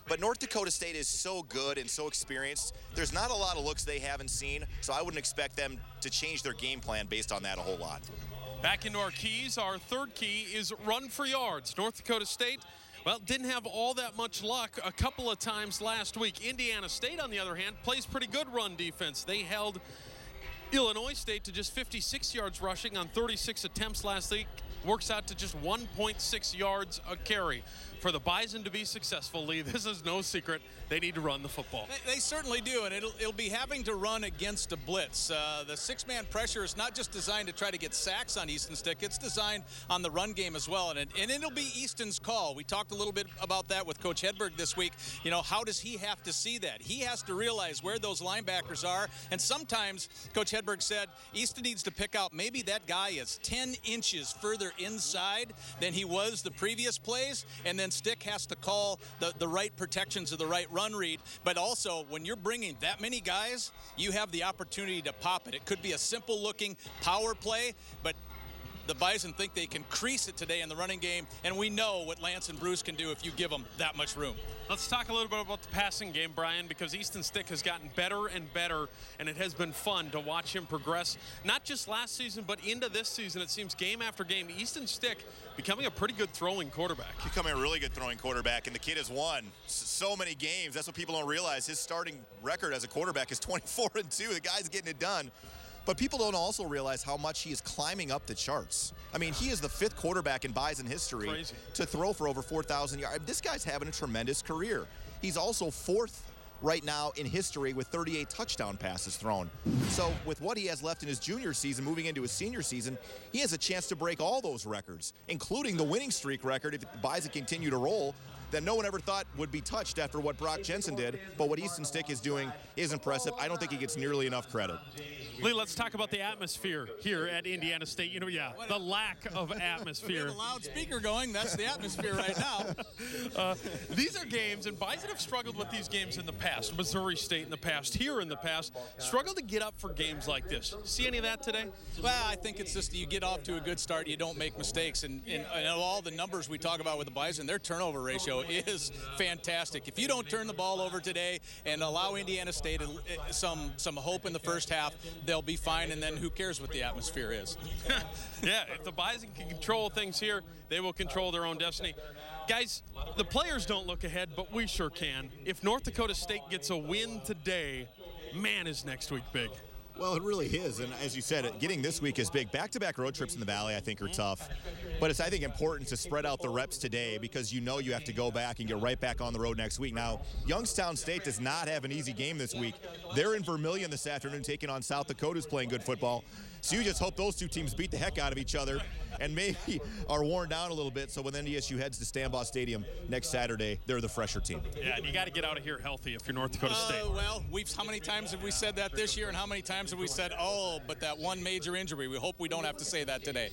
But North Dakota State is so good and so experienced. There's not a lot of looks they haven't seen, so I wouldn't expect them to change their game plan based on that a whole lot. Back into our keys, our third key is run for yards. North Dakota State, well, didn't have all that much luck a couple of times last week. Indiana State, on the other hand, plays pretty good run defense. They held Illinois State to just 56 yards rushing on 36 attempts last week. Works out to just 1.6 yards a carry. For the Bison to be successful, Lee, this is no secret. They need to run the football. They certainly do, and it'll be having to run against a blitz. The 6-man pressure is not just designed to try to get sacks on Easton Stick. It's designed on the run game as well, and it'll be Easton's call. We talked a little bit about that with Coach Hedberg this week. How does he have to see that? He has to realize where those linebackers are, and sometimes Coach Hedberg said Easton needs to pick out maybe that guy is 10 inches further inside than he was the previous plays, and then Stick has to call the right protections of the right run read. But also, when you're bringing that many guys, you have the opportunity to pop it. It could be a simple looking power play, but the Bison think they can crease it today in the running game, and we know what Lance and Bruce can do if you give them that much room. Let's talk a little bit about the passing game, Brian, because Easton Stick has gotten better and better, and it has been fun to watch him progress, not just last season, but into this season. It seems game after game, Easton Stick becoming a pretty good throwing quarterback. Becoming a really good throwing quarterback, and the kid has won so many games. That's what people don't realize. His starting record as a quarterback is 24-2. The guy's getting it done. But people don't also realize how much he is climbing up the charts. I mean, he is the 5th quarterback in Bison history to throw for over 4,000 yards. This guy's having a tremendous career. He's also 4th right now in history with 38 touchdown passes thrown. So with what he has left in his junior season, moving into his senior season, he has a chance to break all those records, including the winning streak record if the Bison continue to roll, that no one ever thought would be touched after what Brock Jensen did. But what Easton Stick is doing is impressive. I don't think he gets nearly enough credit. Lee, let's talk about the atmosphere here at Indiana State. The lack of atmosphere. We have a loudspeaker going. That's the atmosphere right now. These are games, and Bison have struggled with these games in the past. Missouri State in the past, here in the past, struggled to get up for games like this. See any of that today? Well, I think it's just you get off to a good start, you don't make mistakes. And all the numbers we talk about with the Bison, their turnover ratio is fantastic. If you don't turn the ball over today and allow Indiana State some hope in the first half, they'll be fine, and then who cares what the atmosphere is? Yeah, if the Bison can control things here, they will control their own destiny. Guys, the players don't look ahead, but we sure can. If North Dakota State gets a win today, man, is next week big. Well, it really is, and as you said, getting this week is big. Back-to-back road trips in the Valley, I think, are tough. But it's, I think, important to spread out the reps today because you know you have to go back and get right back on the road next week. Now, Youngstown State does not have an easy game this week. They're in Vermilion this afternoon taking on South Dakota, who's playing good football. So you just hope those two teams beat the heck out of each other and maybe are worn down a little bit. So when NDSU heads to Stambaugh Stadium next Saturday, they're the fresher team. Yeah, and you got to get out of here healthy if you're North Dakota State. Well, how many times have we said that this year, and how many times have we said, oh, but that one major injury? We hope we don't have to say that today.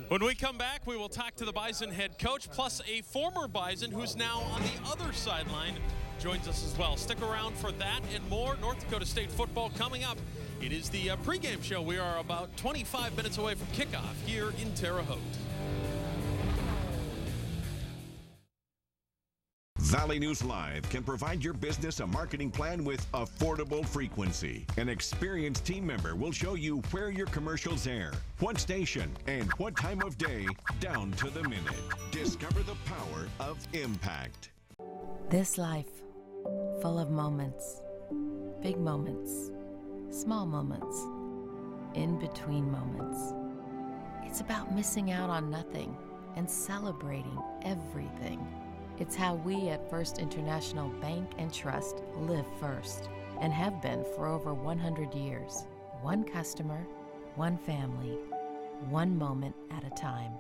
When we come back, we will talk to the Bison head coach, plus a former Bison who's now on the other sideline joins us as well. Stick around for that and more. North Dakota State football coming up. It is the pregame show. We are about 25 minutes away from kickoff here in Terre Haute. Valley News Live can provide your business a marketing plan with affordable frequency. An experienced team member will show you where your commercials air, what station, and what time of day, down to the minute. Discover the power of impact. This life, full of moments, big moments, small moments, in between moments. It's about missing out on nothing and celebrating everything. It's how we at First International Bank and Trust live first and have been for over 100 years. One customer, one family, one moment at a time.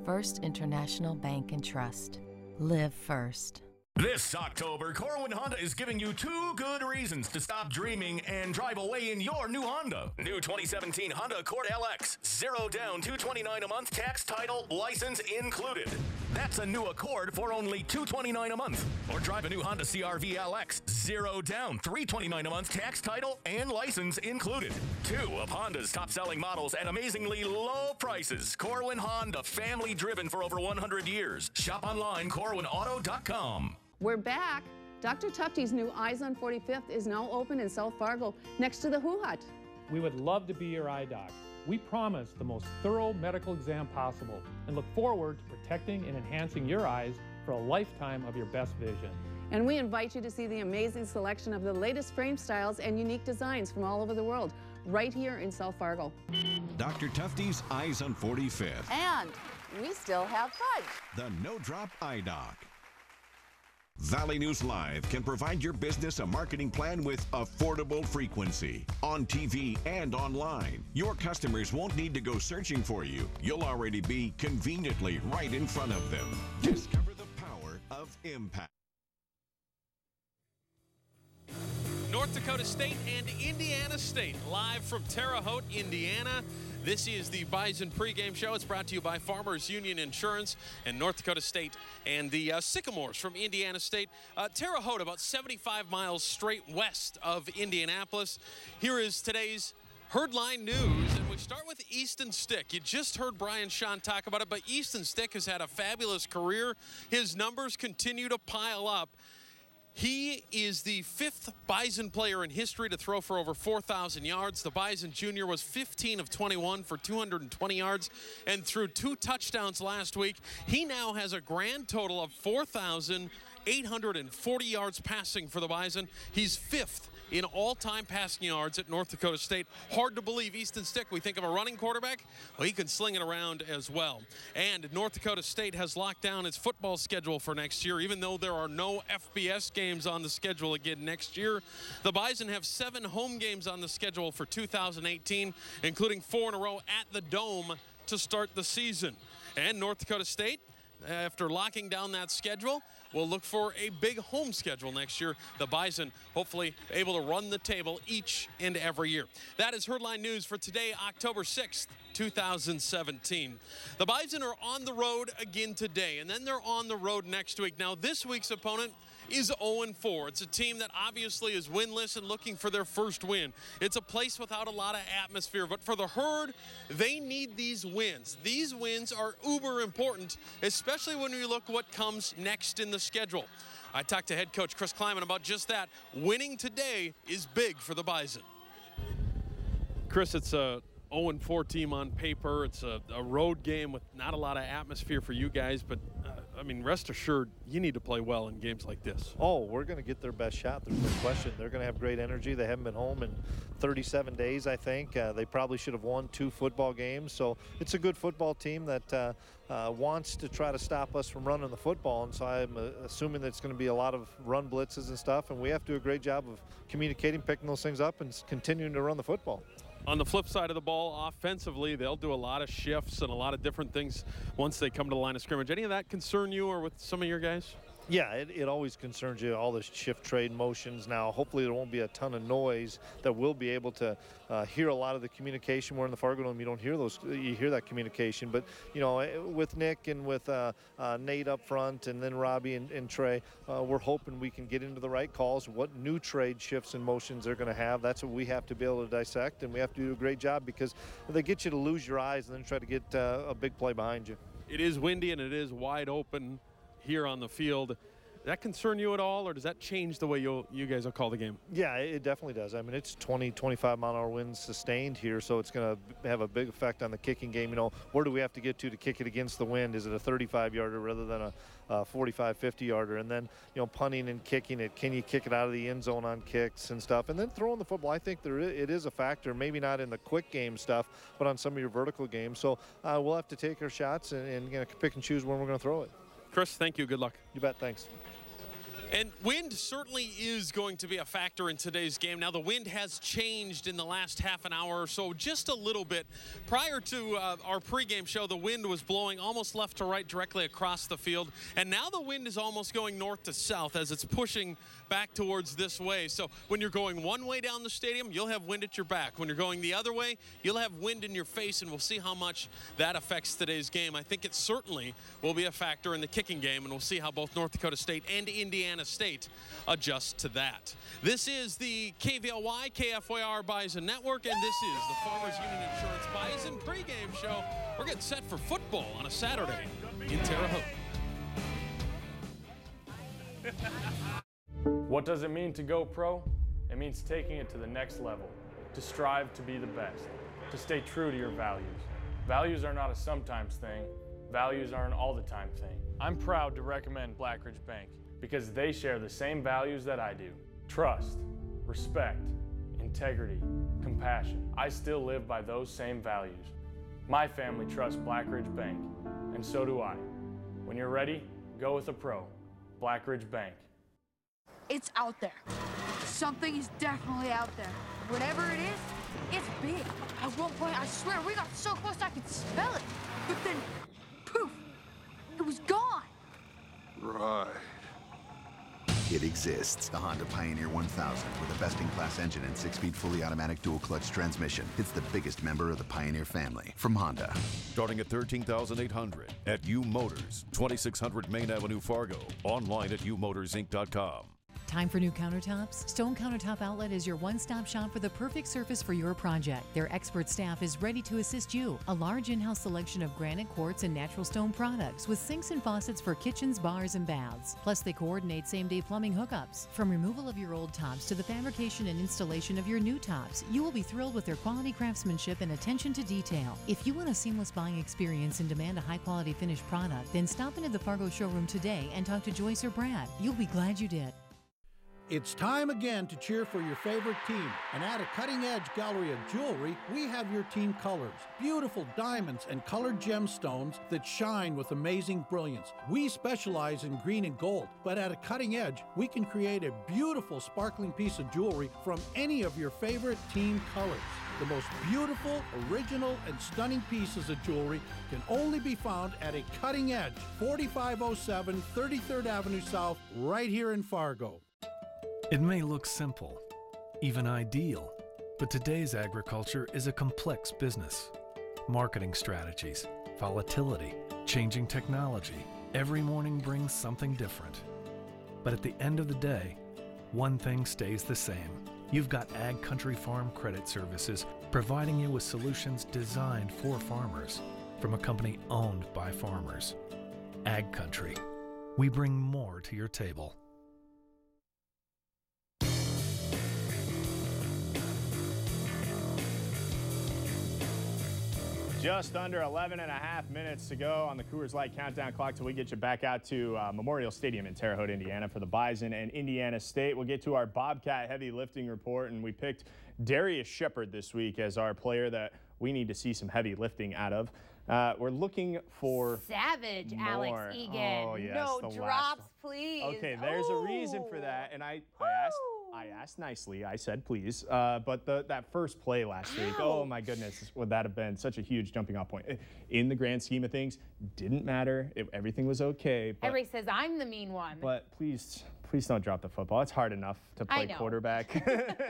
First International Bank and Trust. Live first. This October, Corwin Honda is giving you 2 good reasons to stop dreaming and drive away in your new Honda. New 2017 Honda Accord LX. 0 down, $229 a month, tax, title, license included. That's a new Accord for only $229 a month. Or drive a new Honda CR-V LX. 0 down, $329 a month, tax, title, and license included. 2 of Honda's top-selling models at amazingly low prices. Corwin Honda, family-driven for over 100 years. Shop online, corwinauto.com. We're back. Dr. Tufte's new Eyes on 45th is now open in South Fargo, next to the Who Hut. We would love to be your eye doc. We promise the most thorough medical exam possible and look forward to protecting and enhancing your eyes for a lifetime of your best vision. And we invite you to see the amazing selection of the latest frame styles and unique designs from all over the world, right here in South Fargo. Dr. Tufte's Eyes on 45th. And we still have fudge. The no-drop eye doc. Valley News Live can provide your business a marketing plan with affordable frequency. On TV and online, your customers won't need to go searching for you. You'll already be conveniently right in front of them. Discover the power of impact. North Dakota State and Indiana State live from Terre Haute, Indiana. This is the Bison pregame show. It's brought to you by Farmers Union Insurance and North Dakota State and the Sycamores from Indiana State. Terre Haute, about 75 miles straight west of Indianapolis. Here is today's Herdline News, and we start with Easton Stick. You just heard Brian Shawn talk about it, but Easton Stick has had a fabulous career. His numbers continue to pile up. He is the 5th Bison player in history to throw for over 4,000 yards. The Bison Jr. was 15 of 21 for 220 yards and threw 2 touchdowns last week. He now has a grand total of 4,840 yards passing for the Bison. He's 5th in all-time passing yards at North Dakota State. Hard to believe. Easton Stick, we think of a running quarterback. Well, he can sling it around as well. And North Dakota State has locked down its football schedule for next year, even though there are no FBS games on the schedule again next year. The Bison have 7 home games on the schedule for 2018, including 4 in a row at the Dome to start the season. And North Dakota State, after locking down that schedule, we'll look for a big home schedule next year. The Bison hopefully able to run the table each and every year. That is Herdline News for today, October 6th, 2017. The Bison are on the road again today, and then they're on the road next week. Now, this week's opponent is 0-4. It's a team that obviously is winless and looking for their first win. It's a place without a lot of atmosphere, but for the Herd, they need these wins. These wins are uber important, especially when we look what comes next in the schedule. I talked to head coach Chris Kleiman about just that. Winning today is big for the Bison. Chris, it's a 0-4 team on paper. It's a road game with not a lot of atmosphere for you guys, but I mean, rest assured, you need to play well in games like this. Oh, we're going to get their best shot. There's no question. They're going to have great energy. They haven't been home in 37 days, I think. They probably should have won 2 football games. So it's a good football team that wants to try to stop us from running the football. And so I'm assuming that it's going to be a lot of run blitzes and stuff. And we have to do a great job of communicating, picking those things up, and continuing to run the football. On the flip side of the ball, offensively, they'll do a lot of shifts and a lot of different things once they come to the line of scrimmage. Any of that concern you or with some of your guys? Yeah, it always concerns you, all the shift trade motions. Now, hopefully there won't be a ton of noise, that we'll be able to hear a lot of the communication. Where in the Fargo Dome, you don't hear those, you hear that communication. But, you know, with Nick and with Nate up front and then Robbie and Trey, we're hoping we can get into the right calls. What new trade shifts and motions they're going to have, that's what we have to be able to dissect, and we have to do a great job, because they get you to lose your eyes and then try to get a big play behind you. It is windy and it is wide open here on the field. Does that concern you at all, or does that change the way you guys will call the game? Yeah, it definitely does. I mean, it's 20, 25-mile-an-hour winds sustained here, so it's going to have a big effect on the kicking game. You know, where do we have to get to kick it against the wind? Is it a 35-yarder rather than a 45, 50-yarder? And then, you know, punting and kicking it. Can you kick it out of the end zone on kicks and stuff? And then throwing the football, I think it is a factor, maybe not in the quick game stuff, but on some of your vertical games. So we'll have to take our shots and you know, pick and choose when we're going to throw it. Chris, thank you. Good luck. You bet. Thanks. And wind certainly is going to be a factor in today's game. Now, the wind has changed in the last half an hour or so, just a little bit. Prior to our pregame show, the wind was blowing almost left to right directly across the field. And now the wind is almost going north to south as it's pushing back towards this way. So when you're going one way down the stadium, you'll have wind at your back. When you're going the other way, you'll have wind in your face, and we'll see how much that affects today's game. I think it certainly will be a factor in the kicking game, and we'll see how both North Dakota State and Indiana State adjust to that. This is the KVLY KFYR Bison Network, and this is the Farmers Union Insurance Bison pregame show. We're getting set for football on a Saturday in Terre Haute. What does it mean to go pro? It means taking it to the next level, to strive to be the best, to stay true to your values. Values are not a sometimes thing. Values are an all-the-time thing. I'm proud to recommend Blackridge Bank because they share the same values that I do. Trust, respect, integrity, compassion. I still live by those same values. My family trusts Blackridge Bank, and so do I. When you're ready, go with a pro. Blackridge Bank. It's out there. Something is definitely out there. Whatever it is, it's big. At one point, I swear, we got so close I could smell it. But then, poof, it was gone. Right. It exists. The Honda Pioneer 1000 with a best-in-class engine and 6-speed fully automatic dual-clutch transmission. It's the biggest member of the Pioneer family from Honda. Starting at $13,800 at U Motors, 2600 Main Avenue, Fargo. Online at umotorsinc.com. Time for new countertops? Stone Countertop Outlet is your one-stop shop for the perfect surface for your project. Their expert staff is ready to assist you. A large in-house selection of granite, quartz, and natural stone products with sinks and faucets for kitchens, bars, and baths. Plus, they coordinate same-day plumbing hookups. From removal of your old tops to the fabrication and installation of your new tops, you will be thrilled with their quality craftsmanship and attention to detail. If you want a seamless buying experience and demand a high-quality finished product, then stop into the Fargo showroom today and talk to Joyce or Brad. You'll be glad you did. It's time again to cheer for your favorite team. And at a cutting-edge gallery of jewelry, we have your team colors. Beautiful diamonds and colored gemstones that shine with amazing brilliance. We specialize in green and gold, but at a cutting edge, we can create a beautiful sparkling piece of jewelry from any of your favorite team colors. The most beautiful, original, and stunning pieces of jewelry can only be found at a cutting edge, 4507 33rd Avenue South, right here in Fargo. It may look simple, even ideal, but today's agriculture is a complex business. Marketing strategies, volatility, changing technology. Every morning brings something different. But at the end of the day, one thing stays the same. You've got Ag Country Farm Credit Services providing you with solutions designed for farmers from a company owned by farmers. Ag Country. We bring more to your table. Just under 11 and a half minutes to go on the Coors Light countdown clock till we get you back out to Memorial Stadium in Terre Haute, Indiana for the Bison and Indiana State. We'll get to our Bobcat heavy lifting report, and we picked Darius Shepard this week as our player that we need to see some heavy lifting out of. We're looking for Savage more. Alex Egan. Oh, yes, no the last drops, one. please. Okay, there's a reason for that, and I I asked nicely. I said please. But that first play last week, oh my goodness, would that have been such a huge jumping off point. In the grand scheme of things, didn't matter. Everything was okay. But, Everybody says I'm the mean one. But please don't drop the football. It's hard enough to play quarterback.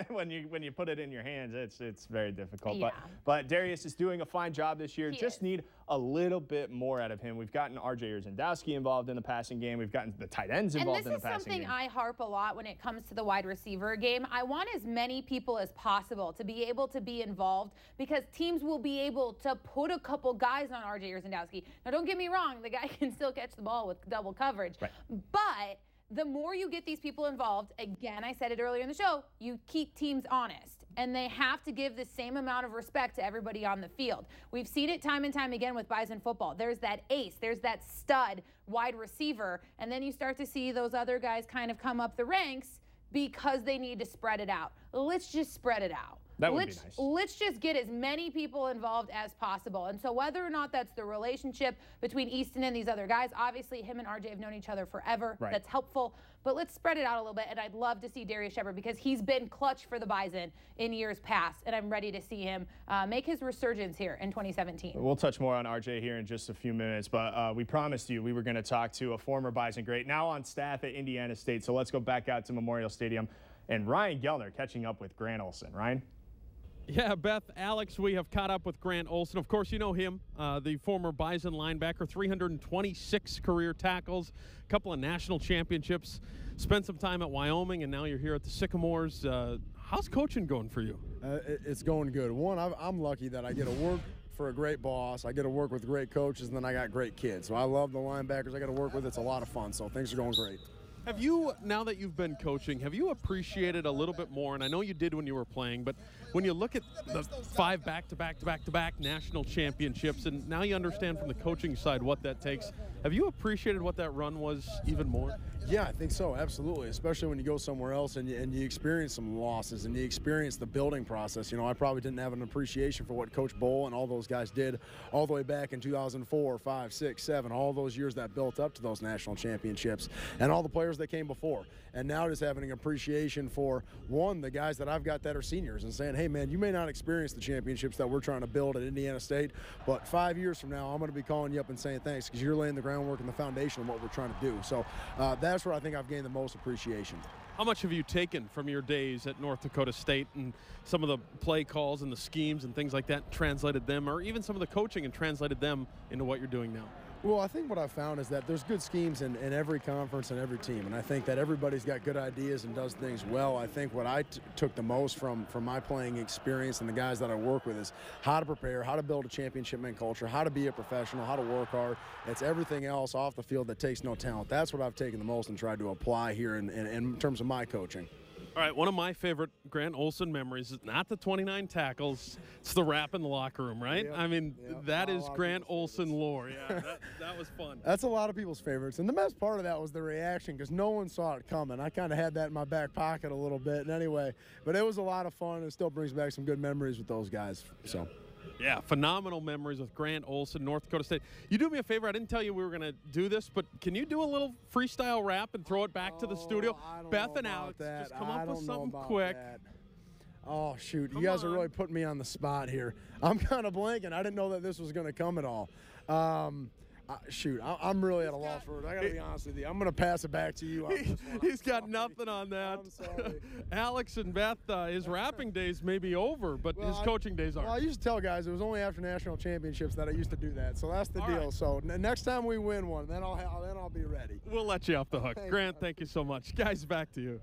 when you put it in your hands, it's very difficult. Yeah. But Darius is doing a fine job this year. Just need a little bit more out of him. We've gotten R.J. Urzendowski involved in the passing game. We've gotten the tight ends involved in the passing game. And this is something I harp a lot when it comes to the wide receiver game. I want as many people as possible to be able to be involved because teams will be able to put a couple guys on R.J. Urzendowski. Now, don't get me wrong. The guy can still catch the ball with double coverage. Right. But the more you get these people involved, again, I said it earlier in the show, you keep teams honest. And they have to give the same amount of respect to everybody on the field. We've seen it time and time again with Bison football. There's that ace, there's that stud wide receiver, and then you start to see those other guys kind of come up the ranks because they need to spread it out. Let's just spread it out. That would be nice. Let's just get as many people involved as possible. And so whether or not that's the relationship between Easton and these other guys, obviously him and RJ have known each other forever. Right. That's helpful. But let's spread it out a little bit. And I'd love to see Darius Shepard because he's been clutch for the Bison in years past. And I'm ready to see him make his resurgence here in 2017. We'll touch more on RJ here in just a few minutes. But we promised you we were going to talk to a former Bison great, now on staff at Indiana State. So let's go back out to Memorial Stadium. And Ryan Gellner catching up with Grant Olson. Ryan? Yeah, Beth, Alex, we have caught up with Grant Olson. Of course, you know him, the former Bison linebacker, 326 career tackles, a couple of national championships, spent some time at Wyoming, and now you're here at the Sycamores. How's coaching going for you? It's going good. One, I'm lucky that I get to work for a great boss. I get to work with great coaches, and then I got great kids. So I love the linebackers I got to work with. It's a lot of fun, so things are going great. Have you, now that you've been coaching, have you appreciated a little bit more, and I know you did when you were playing, but when you look at the 5 back-to-back national championships, and now you understand from the coaching side what that takes, have you appreciated what that run was even more? Yeah, I think so, absolutely, especially when you go somewhere else and you experience some losses and you experience the building process. You know, I probably didn't have an appreciation for what Coach Bowl and all those guys did all the way back in 2004, 5, 6, 7, all those years that built up to those national championships, and all the players that came before. And now just having an appreciation for, one, the guys that I've got that are seniors and saying, hey, man, you may not experience the championships that we're trying to build at Indiana State, but 5 years from now, I'm going to be calling you up and saying thanks because you're laying the groundwork and the foundation of what we're trying to do. So that's where I think I've gained the most appreciation. How much have you taken from your days at North Dakota State and some of the play calls and the schemes and things like that, translated them, or even some of the coaching and translated them into what you're doing now? Well, I think what I've found is that there's good schemes in every conference and every team, and I think that everybody's got good ideas and does things well. I think what I took the most from my playing experience and the guys that I work with is how to prepare, how to build a championship man culture, how to be a professional, how to work hard. It's everything else off the field that takes no talent. That's what I've taken the most and tried to apply here in terms of my coaching. All right, one of my favorite Grant Olson memories is not the 29 tackles, it's the rap in the locker room, right? Yep. I mean, that is Grant Olson lore. Yeah, that was fun. That's a lot of people's favorites. And the best part of that was the reaction because no one saw it coming. I kind of had that in my back pocket a little bit. And anyway, but it was a lot of fun. And it still brings back some good memories with those guys. So. Yeah, phenomenal memories with Grant Olson, North Dakota State. You do me a favor. I didn't tell you we were going to do this, but can you do a little freestyle rap and throw it back to the studio? Beth and Alex, just come up with something quick. Oh, shoot. You guys are really putting me on the spot here. I'm kind of blanking. I didn't know that this was going to come at all. Shoot, I'm really at a loss for it. I got to be honest with you. I'm going to pass it back to you on this one. He's got nothing on that. I'm sorry. Alex and Beth, his rapping days may be over, but his coaching days aren't. Well, I used to tell guys it was only after national championships that I used to do that. So that's the deal. Right. So next time we win one, then I'll be ready. We'll let you off the hook. Grant, thank you so much. Guys, back to you.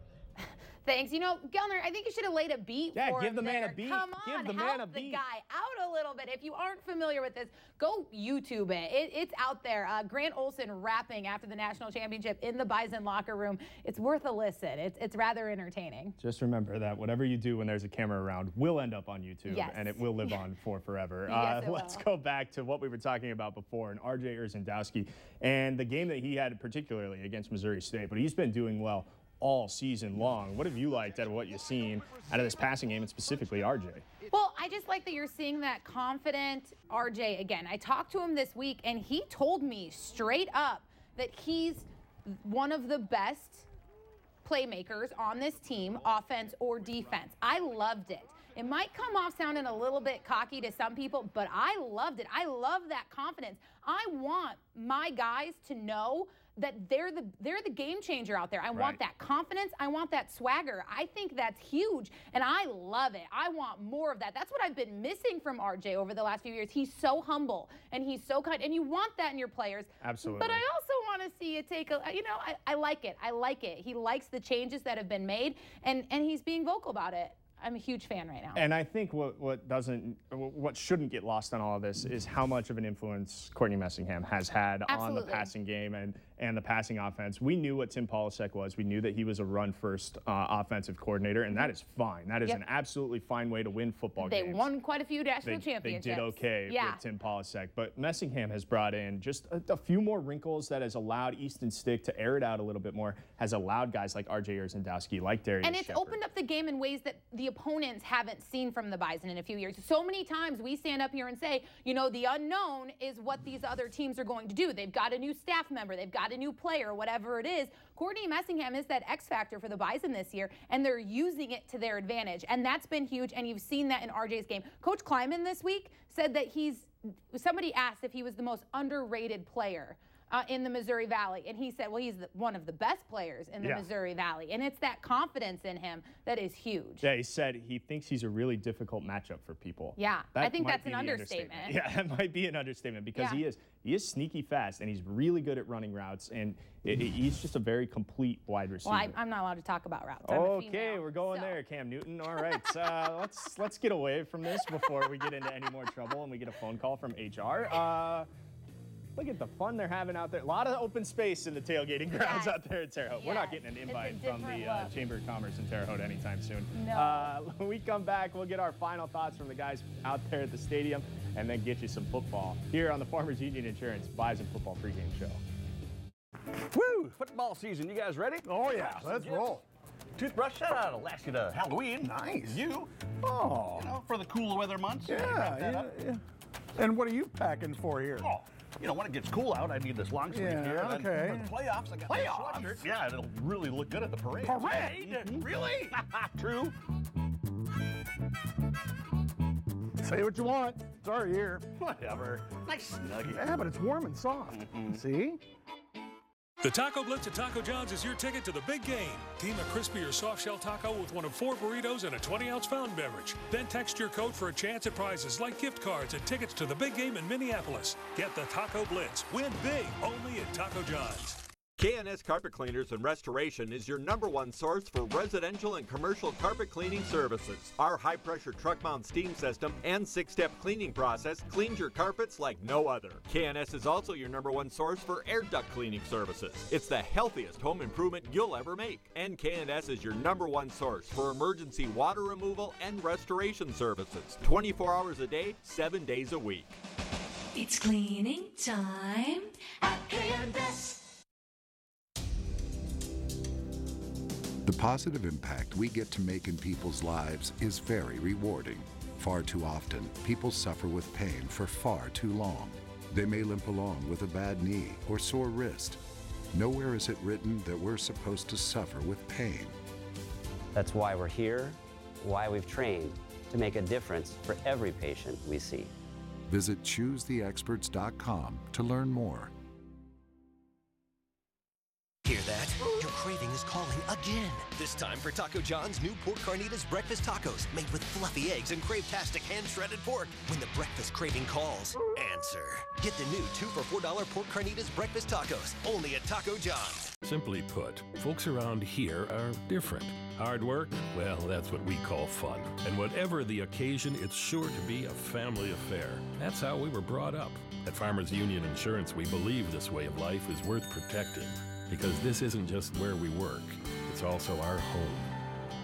Thanks. You know, Gellner, I think you should have laid a beat for him. Yeah, give the man a beat. Come on, give the man a beat. Help the guy out a little bit. If you aren't familiar with this, go YouTube it. It's out there. Grant Olson rapping after the national championship in the Bison locker room. It's worth a listen. It's rather entertaining. Just remember that whatever you do when there's a camera around will end up on YouTube, and it will live on for forever. Yes, let's go back to what we were talking about before, and R.J. Urzendowski, and the game that he had particularly against Missouri State, but he's been doing well all season long. What have you liked out of what you've seen out of this passing game, and specifically RJ? Well, I just like that you're seeing that confident RJ again. I talked to him this week, and he told me straight up that he's one of the best playmakers on this team, offense or defense. I loved it. It might come off sounding a little bit cocky to some people, but I loved it. I love that confidence. I want my guys to know that they're the game changer out there. I want that confidence. I want that swagger. I think that's huge, and I love it. I want more of that. That's what I've been missing from RJ over the last few years. He's so humble, and he's so kind, and you want that in your players. Absolutely. But I also want to see you take a, I like it. I like it. He likes the changes that have been made, and he's being vocal about it. I'm a huge fan right now. And I think what shouldn't get lost on all of this is how much of an influence Courtney Messingham has had on the passing game and the passing offense. We knew what Tim Polasek was. We knew that he was a run-first offensive coordinator, and that is fine. That is an absolutely fine way to win football games. They won quite a few national championships. They did okay with Tim Polasek. But Messingham has brought in just a few more wrinkles that has allowed Easton Stick to air it out a little bit more, has allowed guys like R.J. Urzendowski, like Darius And it's Shepherd. opened up the game in ways that the opponents haven't seen from the Bison in a few years. So many times we stand up here and say, the unknown is what these other teams are going to do. They've got a new staff member, they've got a new player, whatever it is. Courtney Messingham is that X factor for the Bison this year, and they're using it to their advantage. And that's been huge, and you've seen that in RJ's game. Coach Kleiman this week said that somebody asked if he was the most underrated player in the Missouri Valley. And he said, well, he's one of the best players in the Missouri Valley. And it's that confidence in him that is huge. Yeah, he said he thinks he's a really difficult matchup for people. Yeah, I think that's an understatement. Yeah, that might be an understatement because he is sneaky fast, and he's really good at running routes, and he's just a very complete wide receiver. Well, I'm not allowed to talk about routes. Okay, we're going there, Cam Newton. All right, let's get away from this before we get into any more trouble and we get a phone call from HR. Look at the fun they're having out there. A lot of open space in the tailgating grounds out there in Terre Haute. We're not getting an invite from the Chamber of Commerce in Terre Haute anytime soon. No. When we come back, we'll get our final thoughts from the guys out there at the stadium and then get you some football here on the Farmers Union Insurance Bison Football Pregame Show. Woo! Football season. You guys ready? Oh, yeah. Let's roll. Toothbrush, that'll last you to Halloween. Nice. You? Oh. For the cool weather months. Yeah. And what are you packing for here? Oh. When it gets cool out, I need this long sleeve here. And then for the playoffs, I got this sweatshirt. Yeah, it'll really look good at the parade. Parade? Mm-hmm. Really? True. Say what you want. It's our year. Whatever. Nice snuggie. Yeah, but it's warm and soft. See? The Taco Blitz at Taco John's is your ticket to the big game. Team a crispy or soft shell taco with one of 4 burritos and a 20-ounce fountain beverage. Then text your code for a chance at prizes like gift cards and tickets to the big game in Minneapolis. Get the Taco Blitz. Win big only at Taco John's. K&S Carpet Cleaners and Restoration is your #1 source for residential and commercial carpet cleaning services. Our high-pressure truck-mount steam system and 6-step cleaning process cleans your carpets like no other. K&S is also your #1 source for air duct cleaning services. It's the healthiest home improvement you'll ever make. And K&S is your #1 source for emergency water removal and restoration services. 24 hours a day, 7 days a week. It's cleaning time at K&S. The positive impact we get to make in people's lives is very rewarding. Far too often, people suffer with pain for far too long. They may limp along with a bad knee or sore wrist. Nowhere is it written that we're supposed to suffer with pain. That's why we're here, why we've trained, to make a difference for every patient we see. Visit ChooseTheExperts.com to learn more. Hear that? Your craving is calling again. This time for Taco John's new Pork Carnitas Breakfast Tacos, made with fluffy eggs and crave-tastic hand-shredded pork. When the breakfast craving calls, answer. Get the new 2 for $4 Pork Carnitas Breakfast Tacos, only at Taco John's. Simply put, folks around here are different. Hard work, well, that's what we call fun. And whatever the occasion, it's sure to be a family affair. That's how we were brought up. At Farmers Union Insurance, we believe this way of life is worth protecting. Because this isn't just where we work, it's also our home.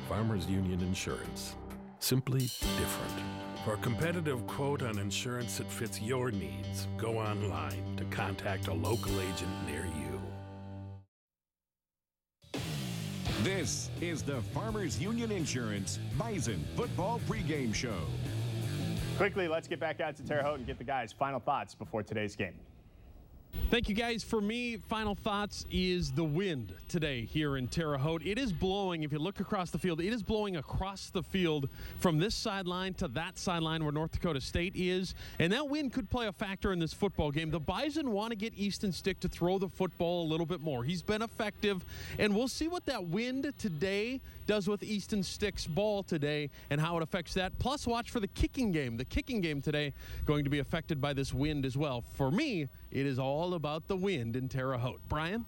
Farmers Union Insurance. Simply different. For a competitive quote on insurance that fits your needs, go online to contact a local agent near you. This is the Farmers Union Insurance Bison Football Pregame Show. Quickly, let's get back out to Terre Haute and get the guys' final thoughts before today's game. Thank you, guys. For me, final thoughts is the wind today here in Terre Haute. It is blowing. If you look across the field, it is blowing across the field from this sideline to that sideline where North Dakota State is. And that wind could play a factor in this football game. The Bison want to get Easton Stick to throw the football a little bit more. He's been effective, and we'll see what that wind today does with Easton Stick's ball today and how it affects that. Plus, watch for the kicking game. The kicking game today going to be affected by this wind as well. For me, it is all about the wind in Terre Haute. Brian?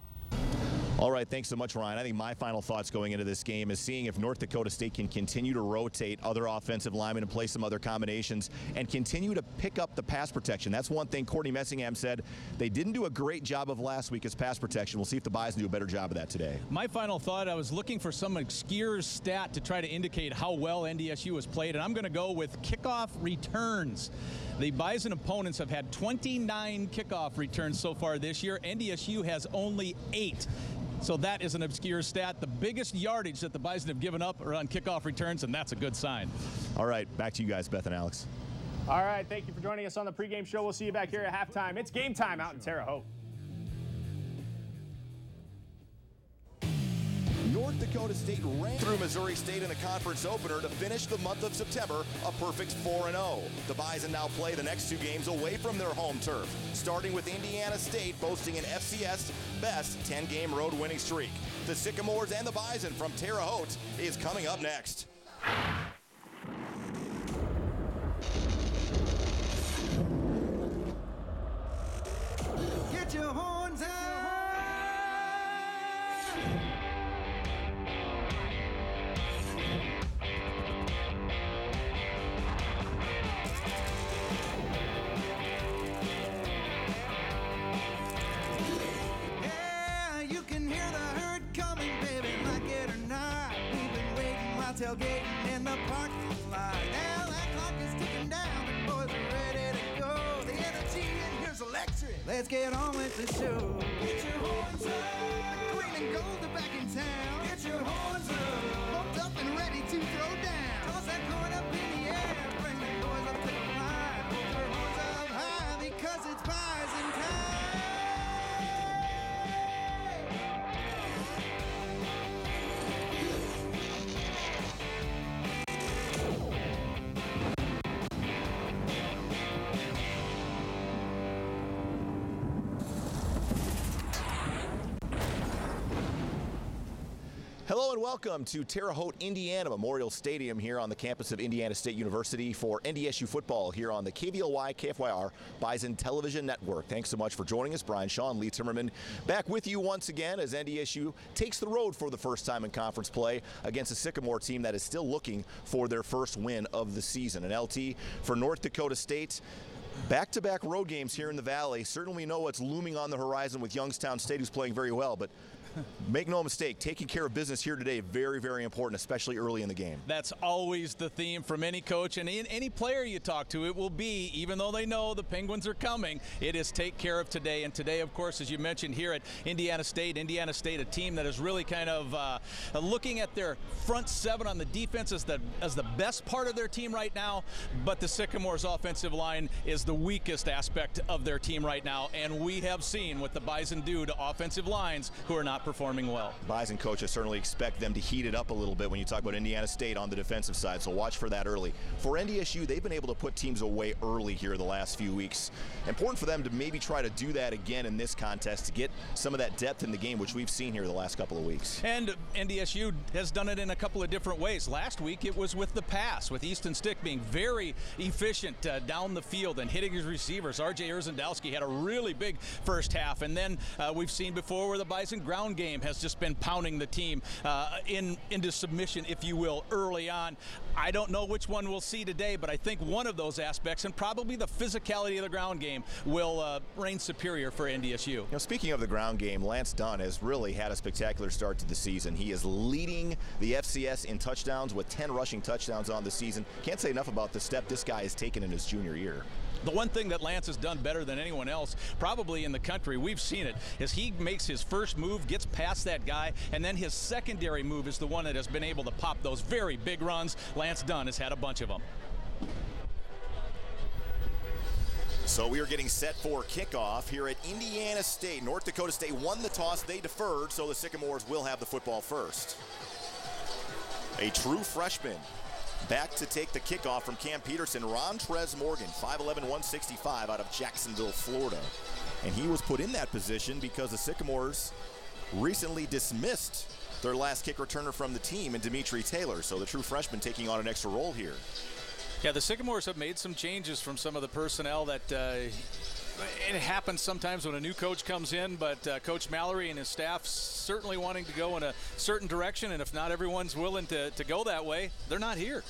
All right, thanks so much, Ryan. I think my final thoughts going into this game is seeing if North Dakota State can continue to rotate other offensive linemen and play some other combinations and continue to pick up the pass protection. That's one thing Courtney Messingham said. They didn't do a great job of last week as pass protection. We'll see if the Bison do a better job of that today. My final thought, I was looking for some obscure stat to try to indicate how well NDSU has played, and I'm going to go with kickoff returns. The Bison opponents have had 29 kickoff returns so far this year. NDSU has only 8. So that is an obscure stat. The biggest yardage that the Bison have given up are on kickoff returns, and that's a good sign. All right, back to you guys, Beth and Alex. All right, thank you for joining us on the pregame show. We'll see you back here at halftime. It's game time out in Terre Haute. North Dakota State ran through Missouri State in the conference opener to finish the month of September a perfect 4-0. The Bison now play the next 2 games away from their home turf, starting with Indiana State boasting an FCS best 10-game road winning streak. The Sycamores and the Bison from Terre Haute is coming up next. Get your horns out! Tailgating in the parking lot. Now that clock is ticking down, the boys are ready to go. The energy in here's electric. Let's get on with the show. Get your horns up. The green and gold are back in town. Get your horns up. Pumped up and ready to throw down. Toss that coin up in the air. Bring the boys up to the line. Hold their horns up high because it's Bison time. Hello and welcome to Terre Haute, Indiana Memorial Stadium here on the campus of Indiana State University for NDSU football here on the KVLY, KFYR Bison Television Network. Thanks so much for joining us. Brian Shaw and Lee Timmerman back with you once again as NDSU takes the road for the first time in conference play against a Sycamore team that is still looking for their first win of the season. And LT for North Dakota State. Back-to-back road games here in the Valley. Certainly know what's looming on the horizon with Youngstown State, who's playing very well, but make no mistake, taking care of business here today, very, very important, especially early in the game. That's always the theme from any coach and any player you talk to. It will be, even though they know the Penguins are coming, it is take care of today. And today, of course, as you mentioned here at Indiana State, a team that is really kind of looking at their front 7 on the defense as the best part of their team right now. But the Sycamores offensive line is the weakest aspect of their team right now. And we have seen what the Bison do to offensive lines who are not performing well. Bison coaches certainly expect them to heat it up a little bit when you talk about Indiana State on the defensive side, so watch for that early. For NDSU, they've been able to put teams away early here the last few weeks. Important for them to maybe try to do that again in this contest to get some of that depth in the game, which we've seen here the last couple of weeks. And NDSU has done it in a couple of different ways. Last week it was with the pass, with Easton Stick being very efficient down the field and hitting his receivers. R.J. Erzendowski had a really big first half, and then we've seen before where the Bison ground game has just been pounding the team into submission, if you will, early on. I don't know which one we'll see today, but I think one of those aspects, and probably the physicality of the ground game, will reign superior for NDSU. You know, speaking of the ground game, Lance Dunn has really had a spectacular start to the season. He is leading the FCS in touchdowns with 10 rushing touchdowns on the season. Can't say enough about the step this guy has taken in his junior year. The one thing that Lance has done better than anyone else, probably in the country, we've seen it, is he makes his first move, gets past that guy, and then his secondary move is the one that has been able to pop those very big runs. Lance Dunn has had a bunch of them. So we are getting set for kickoff here at Indiana State. North Dakota State won the toss. They deferred, so the Sycamores will have the football first. A true freshman back to take the kickoff from Cam Peterson. Rontrez Morgan, 5'11", 165 out of Jacksonville, Florida. And he was put in that position because the Sycamores recently dismissed their last kick returner from the team in Dimitri Taylor. So the true freshman taking on an extra role here. Yeah, the Sycamores have made some changes from some of the personnel that it happens sometimes when a new coach comes in, but Coach Mallory and his staff certainly wanting to go in a certain direction, and if not everyone's willing to go that way, they're not here.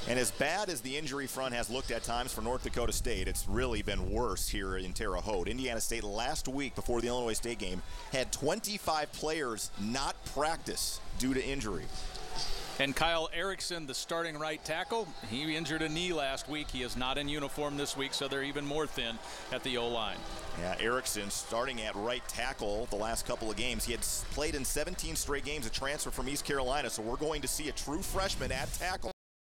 And as bad as the injury front has looked at times for North Dakota State, it's really been worse here in Terre Haute. Indiana State last week before the Illinois State game had 25 players not practice due to injury. And Kyle Erickson, the starting right tackle, he injured a knee last week. He is not in uniform this week, so they're even more thin at the O-line. Yeah, Erickson starting at right tackle the last couple of games. He had played in 17 straight games, a transfer from East Carolina, so we're going to see a true freshman at tackle